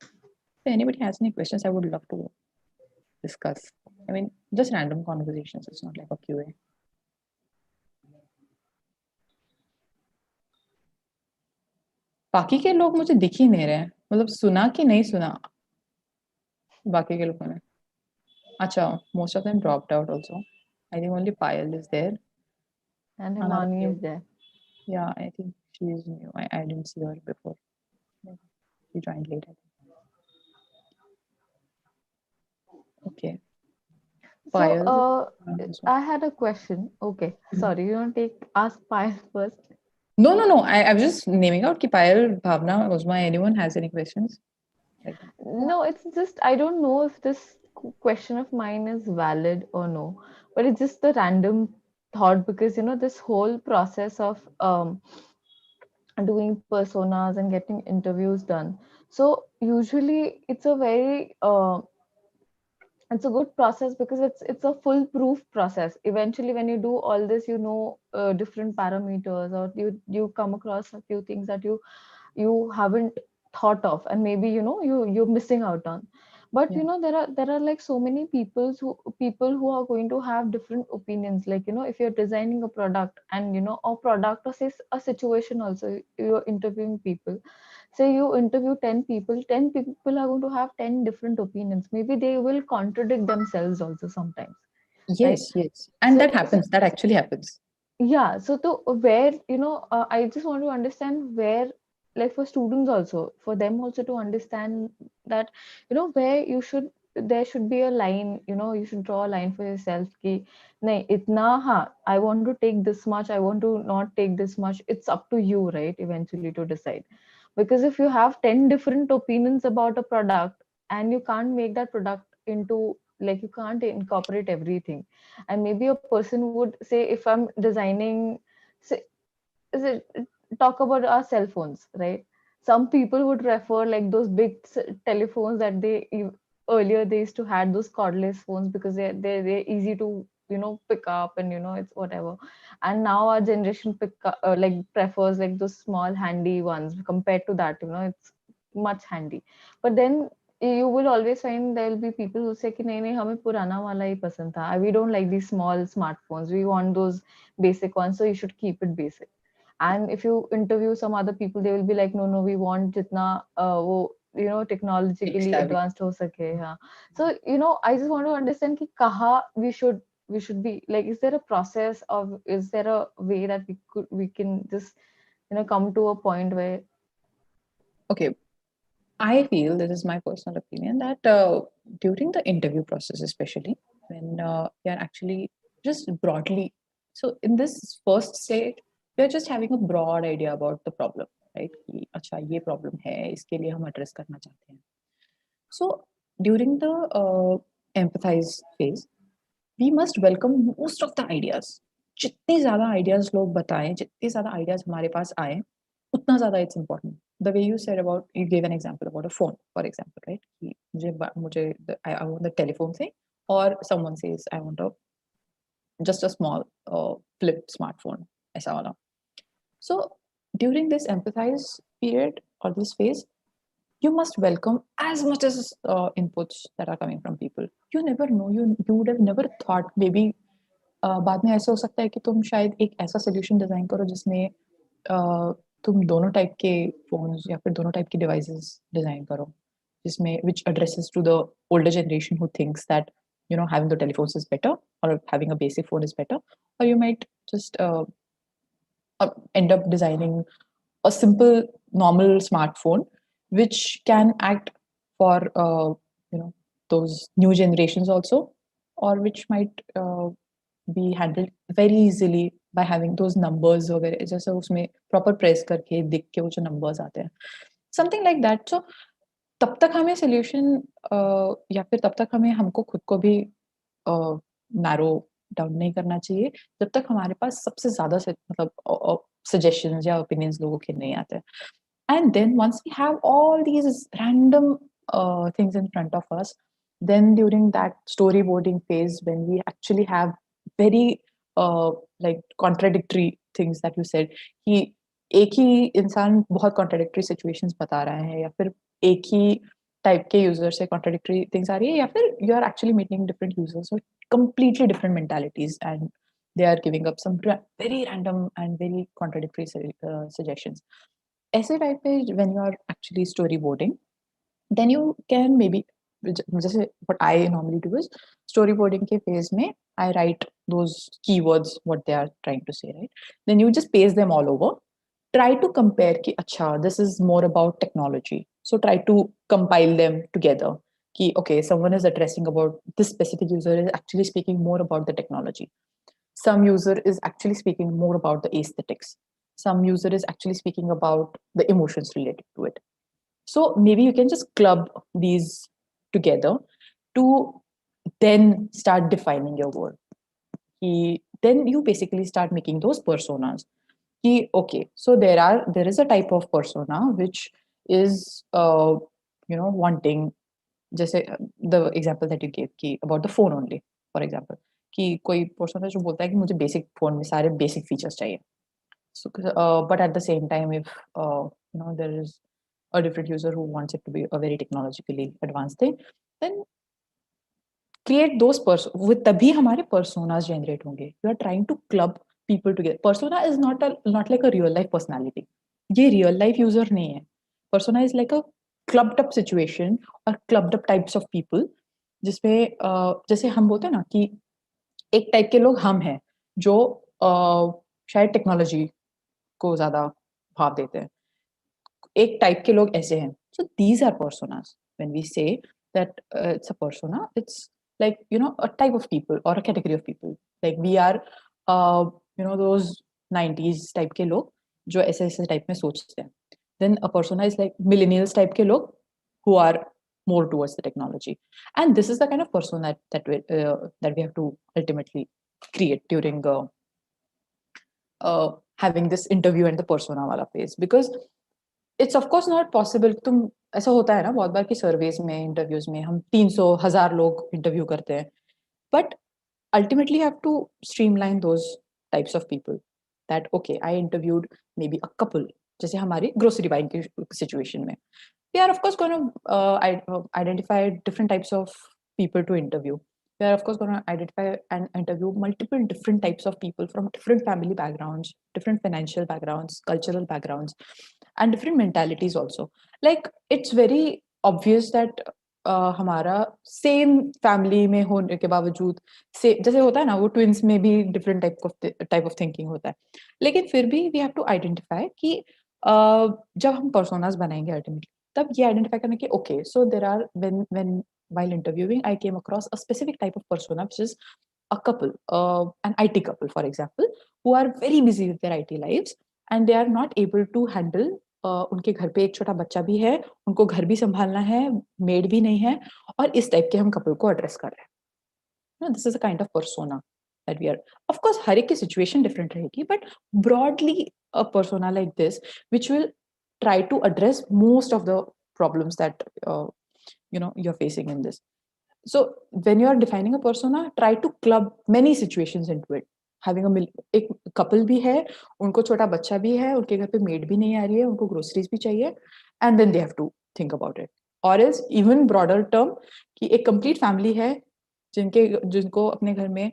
If anybody has any questions, I would love to discuss. I mean, just random conversations. It's not like a QA. बाकी के लोग मुझे दिख ही नहीं रहे, मतलब सुना कि नहीं सुना बाकी के लोगों ने. अच्छा, most of them dropped out also. I think only Payal is there. And Himani is there. Yeah, I think she is new. I didn't see her before. She joined late. Okay. Payal, So I had a question. Okay, sorry, you want to ask Payal first? No. I was just naming out ki Payal, Bhavna, Uzma, anyone has any questions? No, it's just I don't know if this question of mine is valid or no, but it's just a random thought because this whole process of doing personas and getting interviews done. So usually it's a very it's a good process because it's a foolproof process. Eventually, when you do all this, different parameters, or you come across a few things that you haven't thought of, and maybe you're missing out on. But there are like so many people who are going to have different opinions. Like if you're designing a product, and a product, or say a situation also, you're interviewing people. Say you interview 10 people, 10 people are going to have 10 different opinions. Maybe they will contradict themselves also sometimes. Yes, right? yes. And So- that happens. That actually happens. Yeah. So to where, I just want to understand where, like for students also, for them also to understand that, where there should be a line, you should draw a line for yourself. Ki, nahi, itna, I want to take this much, I want to not take this much. It's up to you, right? Eventually to decide. Because if you have 10 different opinions about a product, and you can't make that product into, like, you can't incorporate everything. And maybe a person would say, if I'm designing, say, is it, talk about our cell phones, right? Some people would refer like those big telephones that earlier they used to had those cordless phones because they're easy to pick up, and it's whatever. And now our generation like prefers like those small handy ones. Compared to that, it's much handy. But then you will always find there will be people who say कि नहीं नहीं हमें पुराना वाला ही पसंद था. We don't like these small smartphones. We want those basic ones. So you should keep it basic. And if you interview some other people, they will be like, no, we want jitna wo technologically advanced ho sake. Yeah. So I just want to understand ki kaha we should be like, is there a process of, is there a way that we can just come to a point where, Okay. I feel, this is my personal opinion, that during the interview process, especially when you're actually just broadly, so in this first stage, you're just having a broad idea about the problem, right? कि, अच्छा ये problem है, इसके लिए हम address करना चाहते हैं. So during the empathize phase, we must welcome most of the ideas. जितने ज़्यादा आइडियाज लोग बताएं, जितने ज़्यादा आइडियाज हमारे पास आए, उतना ज़्यादा it's important. The way you said about, you give an example about a phone for example, right, कि मुझे I want the telephone thing, और someone says I want a just a small flip smartphone, ऐसा वाला. So during this empathize period or this phase, you must welcome as much as inputs that are coming from people. You never know, you would have never thought, maybe बाद में ऐसा हो सकता है कि तुम शायद एक ऐसा सोल्यूशन डिजाइन करो जिसमें तुम दोनों टाइप के फोन्स या फिर दोनों टाइप के डिवाइसेस डिजाइन करो, जिसमें which addresses to the older generation who thinks that having the telephones is better, or having a basic phone is better, or you might just end up designing a simple normal smartphone which can act for those new generations also, or which might be handled very easily by having those numbers वगैरह, जैसे उसमें proper press करके दिख के वो जो numbers आते हैं, something like that. So तब तक हमें solution या फिर तब तक हमें हमको खुद को भी narrow down नहीं करना चाहिए जब तक हमारे पास सबसे ज़्यादा मतलब suggestions या opinions लोगों के नहीं आते. And then once we have all these random things in front of us, then during that storyboarding phase, when we actually have very like contradictory things that you said, कि एक ही इंसान बहुत contradictory situations बता रहा है, या फिर एक ही type के user से contradictory things आ रही है, या फिर you are actually meeting different users with completely different mentalities and they are giving up some very random and very contradictory suggestions. ऐसे टाइप पे when you are actually storyboarding, then you can maybe, जैसे what I normally do is storyboarding के phase में I write those keywords what they are trying to say, right? Then you just paste them all over, try to compare कि अच्छा this is more about technology, so try to compile them together कि okay, someone is addressing about this specific user is actually speaking more about the technology, some user is actually speaking more about the aesthetics, some user is actually speaking about the emotions related to it. So maybe you can just club these together to then start defining your world. Then you basically start making those personas. Okay, so there is a type of persona which is wanting, जैसे the example that you gave about the phone only, for example, कि कोई person है जो बोलता है कि मुझे basic phone में सारे बेसिक फीचर्स चाहिए. So but at the same time, if there is a different user who wants it to be a very technologically advanced thing, then create those with तभी हमारे personas generate होंगे. You are trying to club people together. Persona is not like a real life personality. ये real life user नहीं है. Persona is like a clubbed up situation or clubbed up types of people, जिसमें जैसे हम बोलते हैं ना कि एक टाइप के लोग हम हैं जो शायद टेक्नोलॉजी को ज्यादा भाव देते हैं, एक टाइप के लोग ऐसे हैं. So these are personas. When we say that it's a persona, it's like a type of people or a category of people. Like we are those 90s type के लोग जो ऐसे टाइप में सोचते हैं. Then a persona is like millennials type के लोग who are more towards the technology. And this is the kind of persona that we have to ultimately create during having this interview and the persona वाला phase, because it's of course not possible. तुम ऐसा होता है ना बहुत बार कि surveys में, interviews में हम 300,000 लोग इंटरव्यू करते हैं, but ultimately you have to streamline those types of people. That okay, I interviewed maybe a couple, जैसे हमारी grocery buying की situation में we are of course going to identify different types of people to interview. We are of course going to identify and interview multiple different types of people from different family backgrounds, different financial backgrounds, cultural backgrounds, and different mentalities also. Like it's very obvious that हमारा same family में होने के बावजूद से जैसे होता है ना, वो ट्विंस में भी डिफरेंट टाइप ऑफ थिंकिंग होता है, लेकिन फिर भी वी हैव टू आइडेंटिफाई कि जब हम पर्सोनास बनाएंगे अल्टीमेटली, तब ये आइडेंटिफाई करना कि okay, so there are when while interviewing I came across a specific type of persona, which is a couple, an IT couple for example, who are very busy with their IT lives and they are not able to handle उनके घर पे एक छोटा बच्चा भी है, उनको घर भी संभालना है, मेड भी नहीं है, और इस टाइप के हम कपल को एड्रेस कर रहे हैं. This is a kind of persona. that we are. Of course, हर एक की situation different रहेगी, but broadly a persona like this, which will try to address most of the problems that you're facing in this. So when you're defining a persona, try to club many situations into it. Having एक couple भी है, उनको छोटा बच्चा भी है, उनके घर पे maid भी नहीं आ रही है, उनको groceries भी चाहिए, and then they have to think about it. Or else even broader term कि एक complete family है जिनको अपने घर में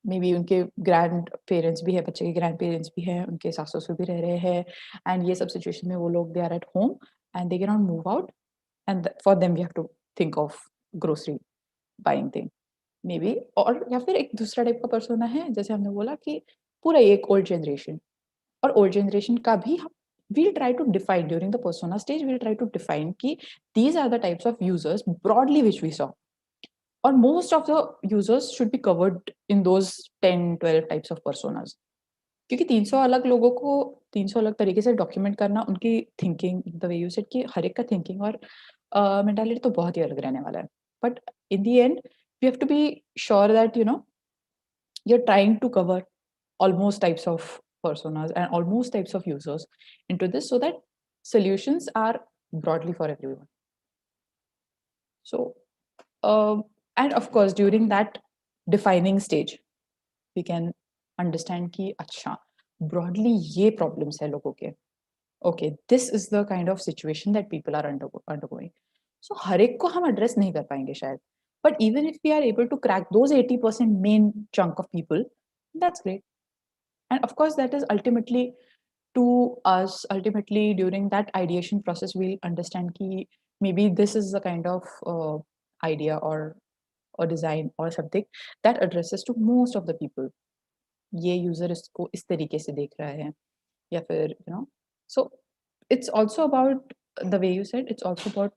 मे बी उनके ग्रैंड पेरेंट्स भी है, बच्चे के ग्रैंड पेरेंट्स भी हैं, उनके सास ससुर भी रह रहे हैं, एंड ये सब सिचुएशन में वो लोग they are at home and they can not move out, and for them we have to think of grocery buying thing maybe. और या फिर एक दूसरा टाइप का पर्सोना है, जैसे हमने बोला कि पूरा एक ओल्ड जनरेशन, और ओल्ड जनरेशन का भी we'll try to define during the persona stage, we'll try to define कि these are the types of users broadly which we saw. Or most of the users should be covered in those 10-12 types of personas. क्योंकि 300 अलग लोगों को 300 अलग तरीके से document करना, उनकी thinking, the way you said कि हर एक का थिंकिंग और मेंटालिटी तो बहुत ही अलग रहने वाला है. But in the end we have to be sure that you're trying to cover almost types of personas and almost types of users into this so that solutions are broadly for everyone. So and of course during that defining stage we can understand ki acha broadly ye problems hai logo ke, okay, this is the kind of situation that people are undergoing. So har ek ko hum address nahi kar payenge shayad, but even if we are able to crack those 80% main chunk of people, that's great. And of course that is ultimately to us, ultimately during that ideation process we'll understand ki maybe this is the kind of idea or design or something that addresses to most of the people. ये user इसको इस तरीके से देख रहा है, या फिर so it's also about the way you said, it's also about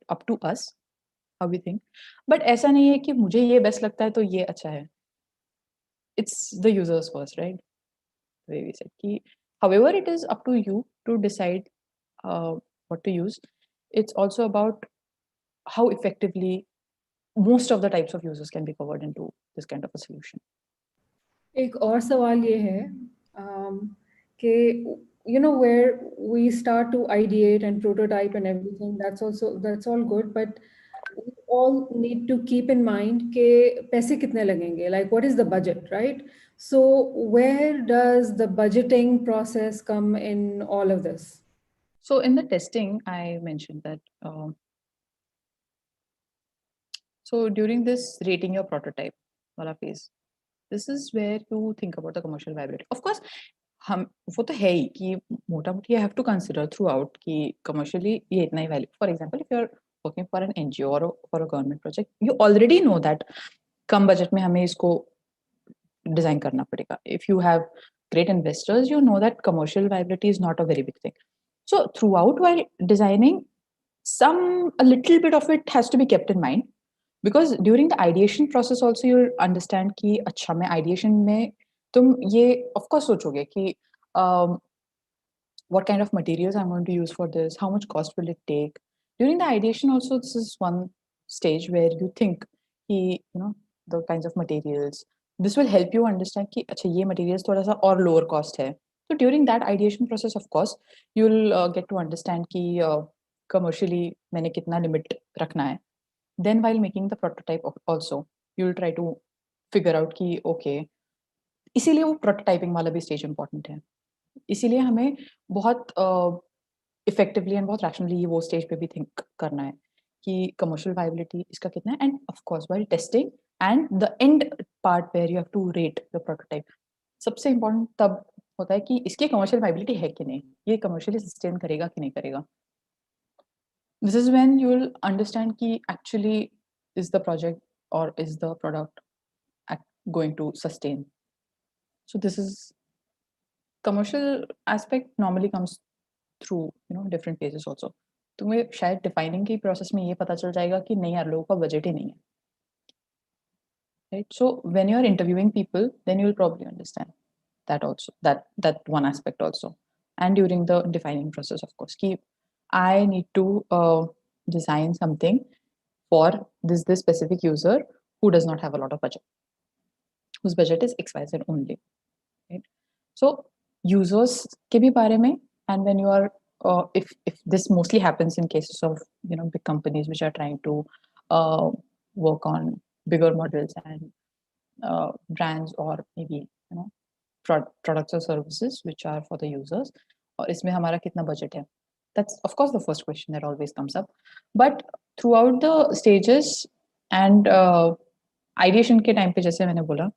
up to us how we think. But ऐसा नहीं है कि मुझे ये बेस्ट लगता है तो ये अच्छा है. It's the users first, right? The way we said कि however it is up to you to decide what to use. It's also about how effectively most of the types of users can be covered into this kind of a solution. एक और सवाल ये है कि where we start to ideate and prototype and everything, that's all good, but we all need to keep in mind कि पैसे कितने लगेंगे, like what is the budget, right? So where does the budgeting process come in all of this? So in the testing I mentioned that so during this rating your prototype wala phase, this is where you think about the commercial viability. Of course हम वो तो है ही कि मोटा मोटी you have to consider throughout कि commercially ये इतना ही value. For example, if you're working for an NGO or for a government project, you already know that come budget में हमें इसको design करना पड़ेगा. If you have great investors, you know that commercial viability is not a very big thing. So throughout while designing, a little bit of it has to be kept in mind, because during the ideation process also you'll understand कि अच्छा मैं ideation में तुम ये of course सोचोगे कि what kind of materials I'm going to use for this, how much cost will it take. During the ideation also this is one stage where you think कि the kinds of materials. This will help you understand कि अच्छा ये materials थोड़ा सा और lower cost है. So during that ideation process, of course, you'll get to understand कि commercially मैंने कितना limit रखना है. Then while making the prototype also, you'll try to figure out कि okay, इसीलिए वो prototyping वाला भी stage important है. इसीलिए हमें बहुत effectively and बहुत rationally वो stage पे भी think करना है कि commercial viability इसका कितना है, and of course while testing and the end part where you have to rate the prototype, सबसे important तब होता है कि इसकी commercial viability है कि नहीं, ये commercially sustain करेगा कि नहीं करेगा. This is when you will understand कि actually is the project or is the product going to sustain. So this is commercial aspect normally comes through different phases also. तुम्हें शायद defining की process में ये पता चल जाएगा कि नहीं यार लोगों का budget ही नहीं है. Right? So when you are interviewing people, then you will probably understand that also, that one aspect also. And during the defining process, of course, कि I need to design something for this specific user who does not have a lot of budget, whose budget is XYZ only, right? So users ke bhi bare mein, and when you are if this mostly happens in cases of big companies which are trying to work on bigger models and brands, or maybe products or services which are for the users, और इसमें हमारा कितना budget है. That's of course the first question that always comes up. But throughout the stages and ideation के time पे, जैसे मैंने बोला,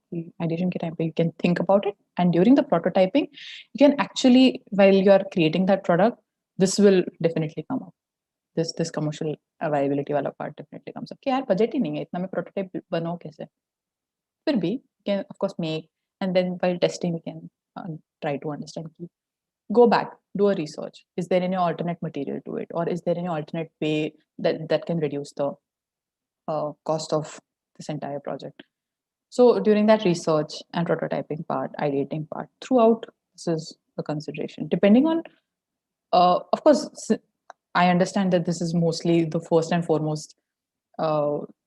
ideation के time पे you can think about it, and during the prototyping you can actually, while you are creating that product, this will definitely come up. This commercial viability वाला part definitely comes up कि यार budget ही नहीं है इतना, मैं prototype बनाऊँ कैसे. फिर भी you can of course make, and then while testing we can try to understand, go back, do a research, is there any alternate material to it, or is there any alternate way that can reduce the cost of this entire project. So during that research and prototyping part, ideating part, throughout, this is a consideration. Depending on, of course, I understand that this is mostly the first and foremost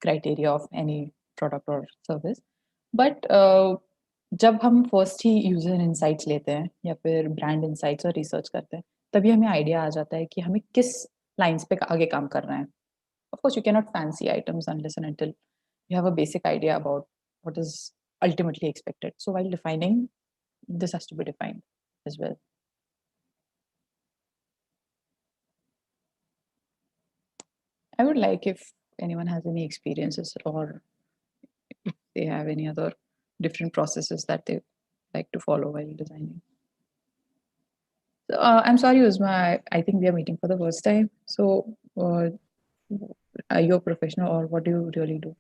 criteria of any product or service. But जब हम first ही user insights लेते हैं या फिर brand insights और research करते हैं, तभी हमें आइडिया आ जाता है कि हमें किस लाइंस पे आगे काम करना है. Of course, you cannot fancy items unless and until you have a basic idea about what is ultimately expected. So while defining, this has to be defined as well. I would like if anyone has any experiences, or if they have any other different processes that they like to follow while designing. So, I'm sorry, Uzma, I think we are meeting for the first time. So are you a professional, or what do you really do?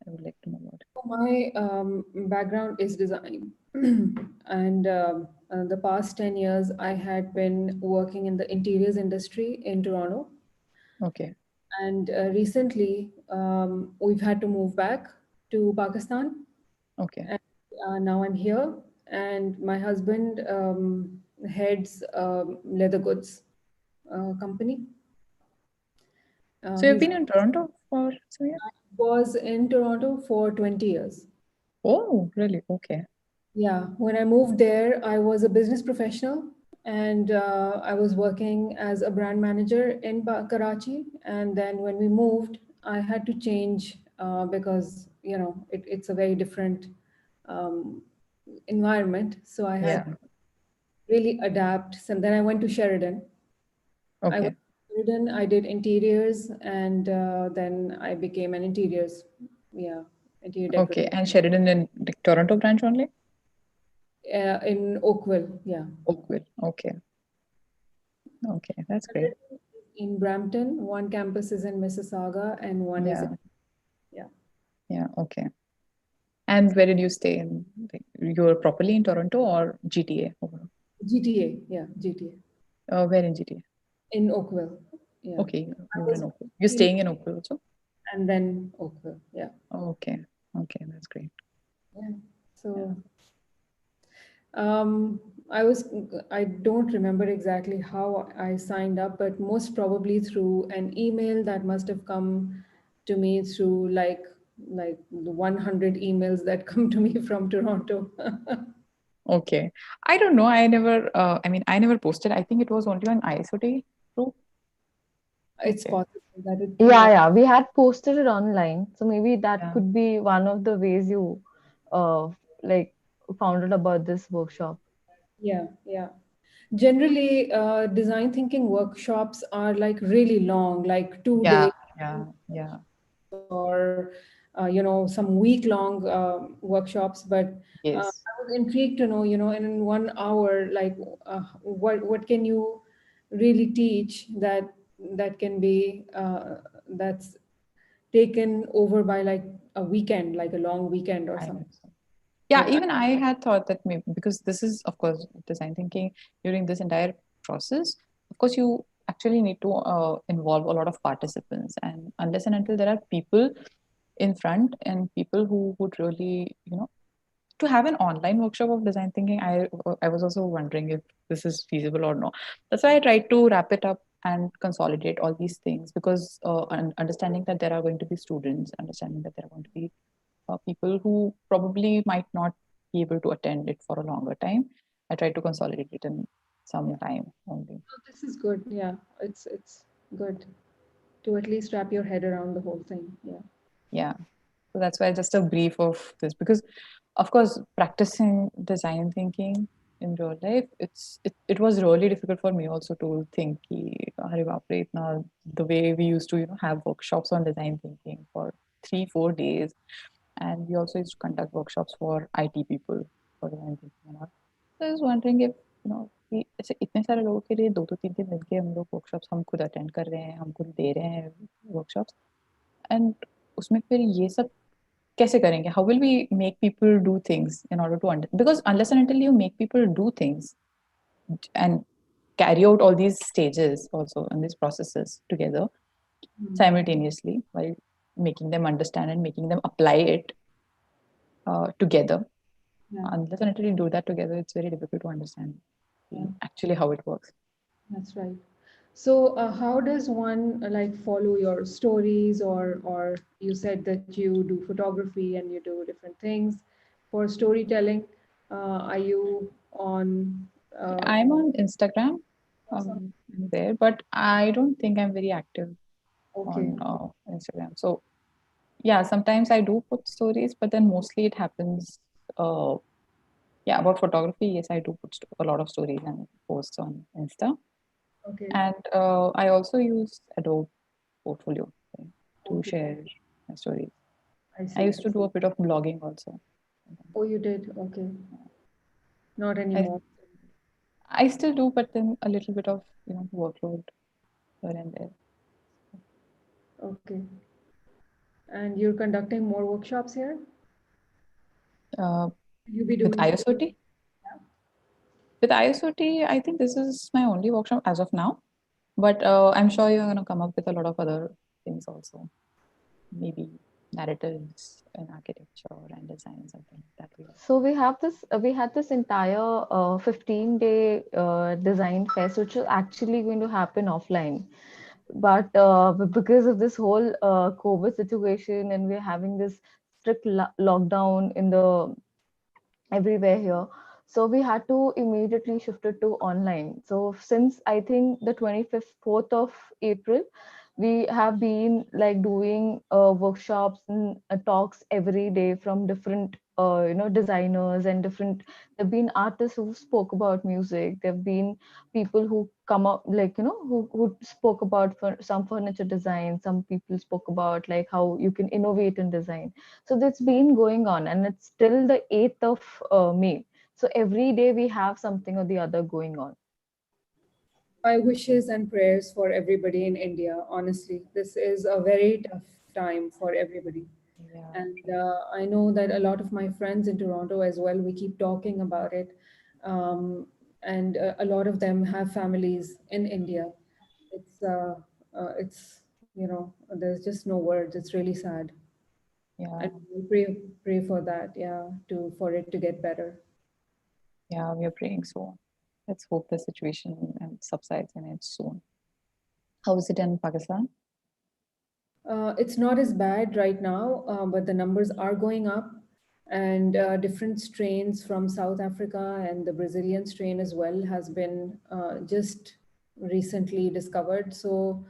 I would like to know about it. My background is design. And the past 10 years, I had been working in the interiors industry in Toronto. Okay. And recently, we've had to move back to Pakistan. Okay. And now I'm here, and my husband heads leather goods company. So you've been in Toronto for some years? I was in Toronto for 20 years. Oh, really? Okay. Yeah, when I moved there, I was a business professional, and I was working as a brand manager in Karachi. And then when we moved, I had to change because it's a very different environment. So I had to really adapt. And then I went to Sheridan. Okay. I went to Sheridan, I did interiors, and then I became an interior decorator. Okay, and Sheridan in the Toronto branch only? In Oakville, yeah. Oakville, okay. Okay, that's great. In Brampton, one campus is in Mississauga, and one is in, Yeah, okay. And where did you stay in? You were properly in Toronto or GTA? GTA, yeah, GTA. Where in GTA? In Oakville, yeah. Okay, you were in Oakville. You're staying in Oakville also? And then Oakville, yeah. Okay, okay, that's great. Yeah, so I don't remember exactly how I signed up, but most probably through an email that must have come to me through like the 100 emails that come to me from Toronto. Okay. I don't know. I never posted. I think it was only on ISOT group. It's Okay. possible that it. Yeah, we had posted it online, so maybe that could be one of the ways you found out about this workshop. Yeah. Generally, design thinking workshops are like really long, like 2 days. Yeah. Or some week-long workshops. But I Yes. was intrigued to know, in 1 hour, like what can you really teach that can be that's taken over by like a weekend, like a long weekend or something. Yeah, even I had thought that maybe, because this is, of course, design thinking during this entire process, of course, you actually need to involve a lot of participants. And unless and until there are people in front and people who would really, to have an online workshop of design thinking, I was also wondering if this is feasible or no. That's why I tried to wrap it up and consolidate all these things, because understanding that there are going to be students, understanding that there are going to be people who probably might not be able to attend it for a longer time. I try to consolidate it in some time only. So this is good. Yeah, it's good to at least wrap your head around the whole thing. Yeah. Yeah. So that's why just a brief of this, because of course practicing design thinking in real life, it was really difficult for me also to think ki, "Arey baap re, itna," the way we used to have workshops on design thinking for 3-4 days, and we also used to conduct workshops for IT people for design thinking and all. So I was wondering if कि ऐसे इतने सारे लोगों के लिए 2-3 दिन मिलके हम लोग वर्कशॉप्स हम खुद अटेंड कर रहे हैं, हम खुद दे रहे हैं वर्कशॉप्स, एंड उसमें फिर ये सब कैसे करेंगे? How will we make people do things in order to understand? Because unless and until you make people do things and carry out all these stages also and these processes together simultaneously while making them understand and making them apply it together, Yeah. unless and until you do that together, it's very difficult to understand actually how it works. That's right. So how does one like follow your stories, or you said that you do photography and you do different things for storytelling? Are you on? I'm on Instagram. Awesome. I'm there, but I don't think I'm very active Okay. on Instagram. So yeah, sometimes I do put stories, but then mostly it happens. Yeah, about photography, yes, I do put a lot of stories and posts on Insta. Okay. And I also use Adobe Portfolio to Okay. share my stories. I I see. used to do a bit of blogging also. Oh, you did? Okay. Not I, anymore. I still do, but then a little bit of workload here and there. Okay. And you're conducting more workshops here? Uh, You be with doing ISOT? With ISOT, I think this is my only workshop as of now. But I'm sure you're going to come up with a lot of other things also. Maybe narratives in architecture and design, something like that. So we had this entire 15-day design fest, which was actually going to happen offline. But because of this whole COVID situation, and we're having this strict lockdown in the everywhere here, so we had to immediately shift it to online. So since I think the 25th 4th of April, we have been like doing workshops and talks every day from different designers and different. There've been artists who spoke about music. There've been people who come up like who spoke about for some furniture design. Some people spoke about like how you can innovate in design. So that's been going on, and it's till the 8th of May. So every day we have something or the other going on. my wishes and prayers for everybody in India. Honestly, this is a very tough time for everybody. Yeah. And I know that a lot of my friends in Toronto as well, we keep talking about it. And a lot of them have families in India. It's there's just no words. It's really sad. Yeah. And we pray for that, yeah, for it to get better. Yeah, we are praying so. Let's hope the situation subsides and ends soon. How is it in Pakistan? It's not as bad right now, but the numbers are going up, and different strains from South Africa and the Brazilian strain as well has been just recently discovered. So,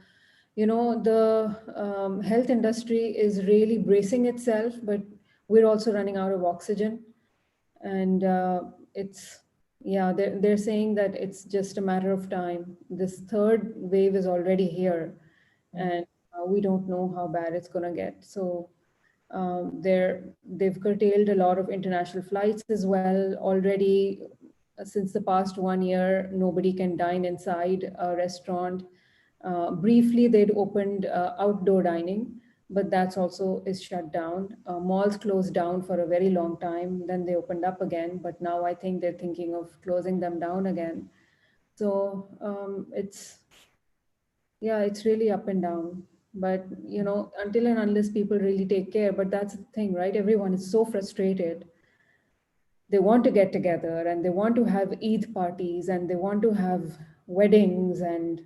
the health industry is really bracing itself, but we're also running out of oxygen. And it's, yeah, they're saying that it's just a matter of time. This third wave is already here, and we don't know how bad it's going to get. So they've curtailed a lot of international flights as well already. Since the past 1 year, nobody can dine inside a restaurant. Briefly, they'd opened outdoor dining, but that's also is shut down. Malls closed down for a very long time. Then they opened up again, but now I think they're thinking of closing them down again. So it's really up and down. But until and unless people really take care, but that's the thing, right? Everyone is so frustrated. They want to get together and they want to have Eid parties and they want to have weddings and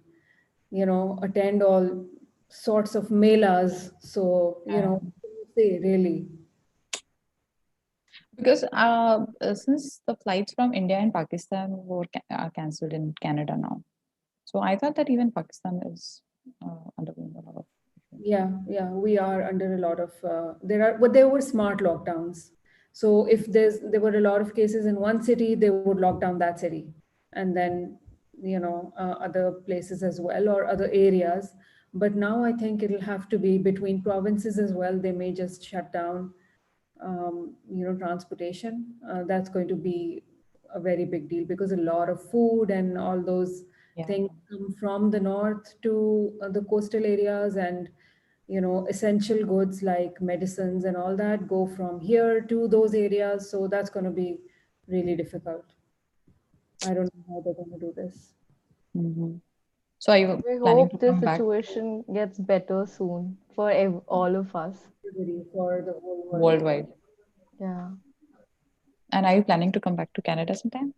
attend all sorts of melas. So, what can you say really? Because since the flights from India and Pakistan are cancelled in Canada now, so I thought that even Pakistan is undergoing a lot of. Yeah, we are under a lot of there were smart lockdowns. So if there were a lot of cases in one city, they would lock down that city, and then other places as well or other areas. But now I think it'll have to be between provinces as well. They may just shut down transportation. That's going to be a very big deal because a lot of food and all those things come from the north to the coastal areas, and essential goods like medicines and all that go from here to those areas. So that's going to be really difficult. I don't know how they're going to do this. Mm-hmm. So are you We planning to hope this come back? situation gets better soon for all of us. For the whole world. Worldwide. Yeah. And are you planning to come back to Canada sometime?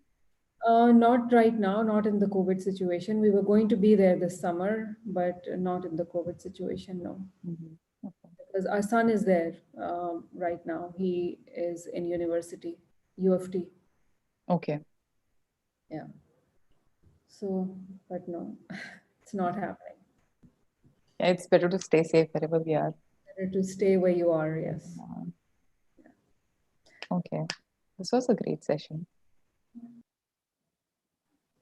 Not right now, not in the COVID situation. We were going to be there this summer, but not in the COVID situation, no. Mm-hmm. Okay. Because our son is there right now. He is in university, U of T. Okay. Yeah. So, but no, it's not happening. Yeah, it's better to stay safe wherever we are. Better to stay where you are, yes. Okay. This was a great session.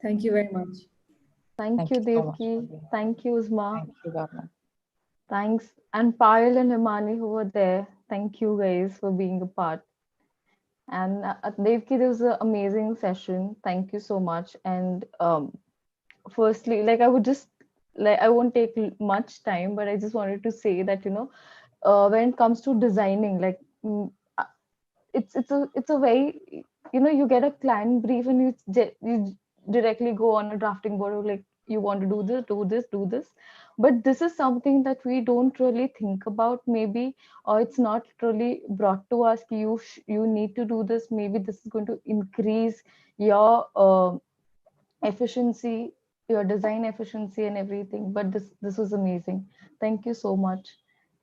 Thank you very much. Thank you, so much. Devaki. Thank you, Uzma. Thank you, Bhavna. Thanks. And Payal and Himani who were there. Thank you guys for being a part. And Devaki, this was an amazing session. Thank you so much. And firstly, like I would just I won't take much time, but I just wanted to say that when it comes to designing, like it's a very you get a client brief and you directly go on a drafting board or like you want to do this, but this is something that we don't really think about maybe, or it's not really brought to us you need to do this, maybe this is going to increase your efficiency, your design efficiency and everything. But this was amazing. Thank you so much.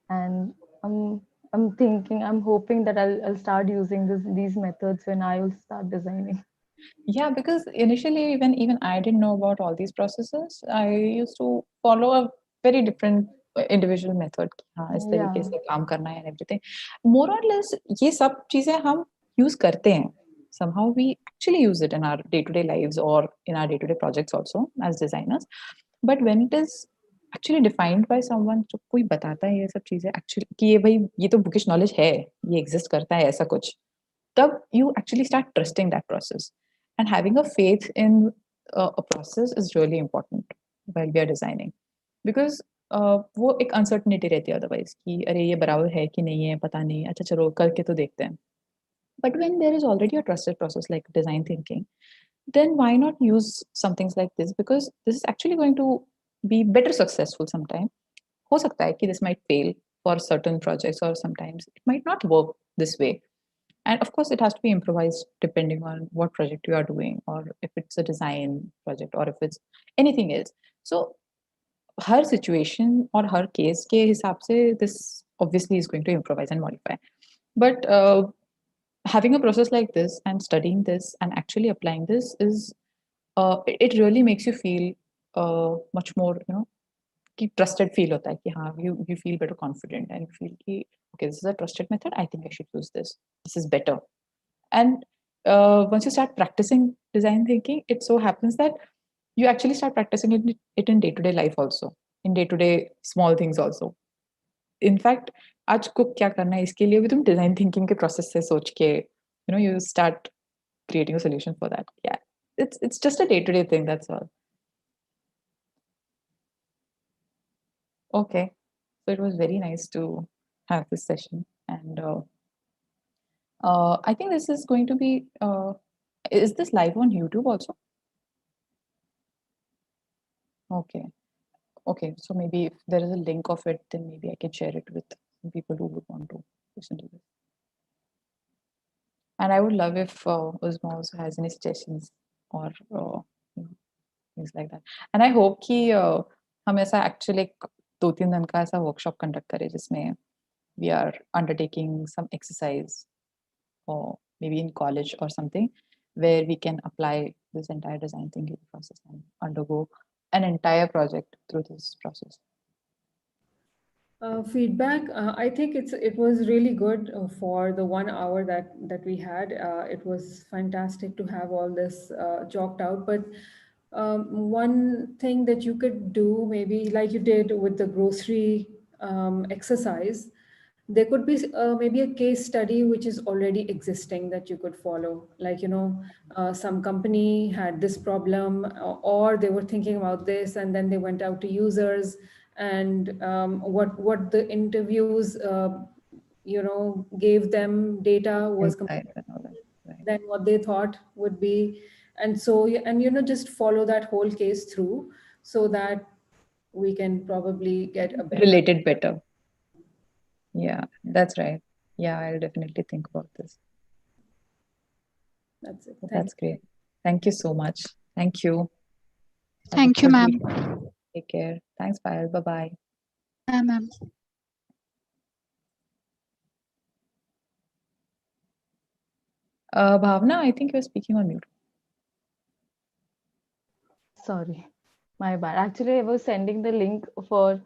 And I'm hoping that I'll start using these methods when I will start designing. Yeah, because initially when even I didn't know about all these processes, I used to follow a very different individual method कि हाँ इस तरीके से काम करना है and everything. More or less ये सब चीजें हम use करते हैं. Somehow we actually use it in our day-to-day lives or in our day-to-day projects also as designers. But when it is actually defined by someone, जो कोई बताता है ये सब चीजें actually कि ये भाई ये तो bookish knowledge है, ये exist करता है ऐसा कुछ, तब you actually start trusting that process. And having a faith in a process is really important while we are designing, because वो एक uncertainty रहती है otherwise कि अरे ये बराबर है कि नहीं है पता नहीं, अच्छा चलो करके तो देखते हैं. But when there is already a trusted process like design thinking, then why not use some things like this, because this is actually going to be better successful sometime. हो सकता है कि this might fail for certain projects or sometimes it might not work this way. And of course, it has to be improvised depending on what project you are doing, or if it's a design project, or if it's anything else. So, her situation or her case के हिसाब से this obviously is going to improvise and modify. But having a process like this and studying this and actually applying this is it really makes you feel much more कि trusted feel होता है कि हाँ you feel better confident and you feel कि okay, this is a trusted method, I think I should use this is better. And once you start practicing design thinking, it so happens that you actually start practicing it in day-to-day life also, in day-to-day small things also. In fact, आज cook क्या करना है इसके लिए भी तुम design thinking के process से सोच के you start creating a solution for that. Yeah, it's just a day-to-day thing, that's all. Okay, so it was very nice to have this session, and I think this is going to be is this live on YouTube also? Okay, so maybe if there is a link of it, then maybe I can share it with people who would want to listen to this. And I would love if Uzma also has any suggestions or things like that. And I hope कि हम ऐसा actually 2-3 दिन का ऐसा workshop conduct करें जिसमें we are undertaking some exercise or maybe in college or something, where we can apply this entire design thinking process and undergo an entire project through this process? Feedback, I think it was really good for the 1 hour that we had. It was fantastic to have all this chalked out. But one thing that you could do, maybe like you did with the grocery exercise, there could be maybe a case study which is already existing that you could follow. Like, some company had this problem, or they were thinking about this, and then they went out to users, and what the interviews gave them data was Insight and all that, right? than what they thought would be. And so, and just follow that whole case through, so that we can probably get a better. Related better. Yeah, that's right. Yeah, I'll definitely think about this. That's it. That's great. Thank you so much. Thank you. Thank you, ma'am. Take care. Thanks, Payal. Bye-bye. Bye, ma'am. Bhavna, I think you're speaking on mute. Sorry, my bad. Actually, I was sending the link for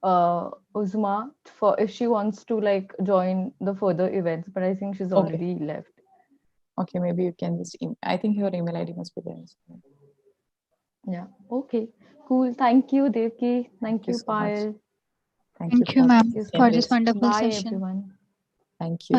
Uzma for if she wants to like join the further events, but I think she's Okay. already left. Okay, maybe you can just I think your email ID must be there. Yeah. Okay. Cool. Thank you, Devaki. Thank you, you so much. Payal. Thank you, for ma'am, Thank you so for much. this wonderful Bye, session. everyone. Thank you.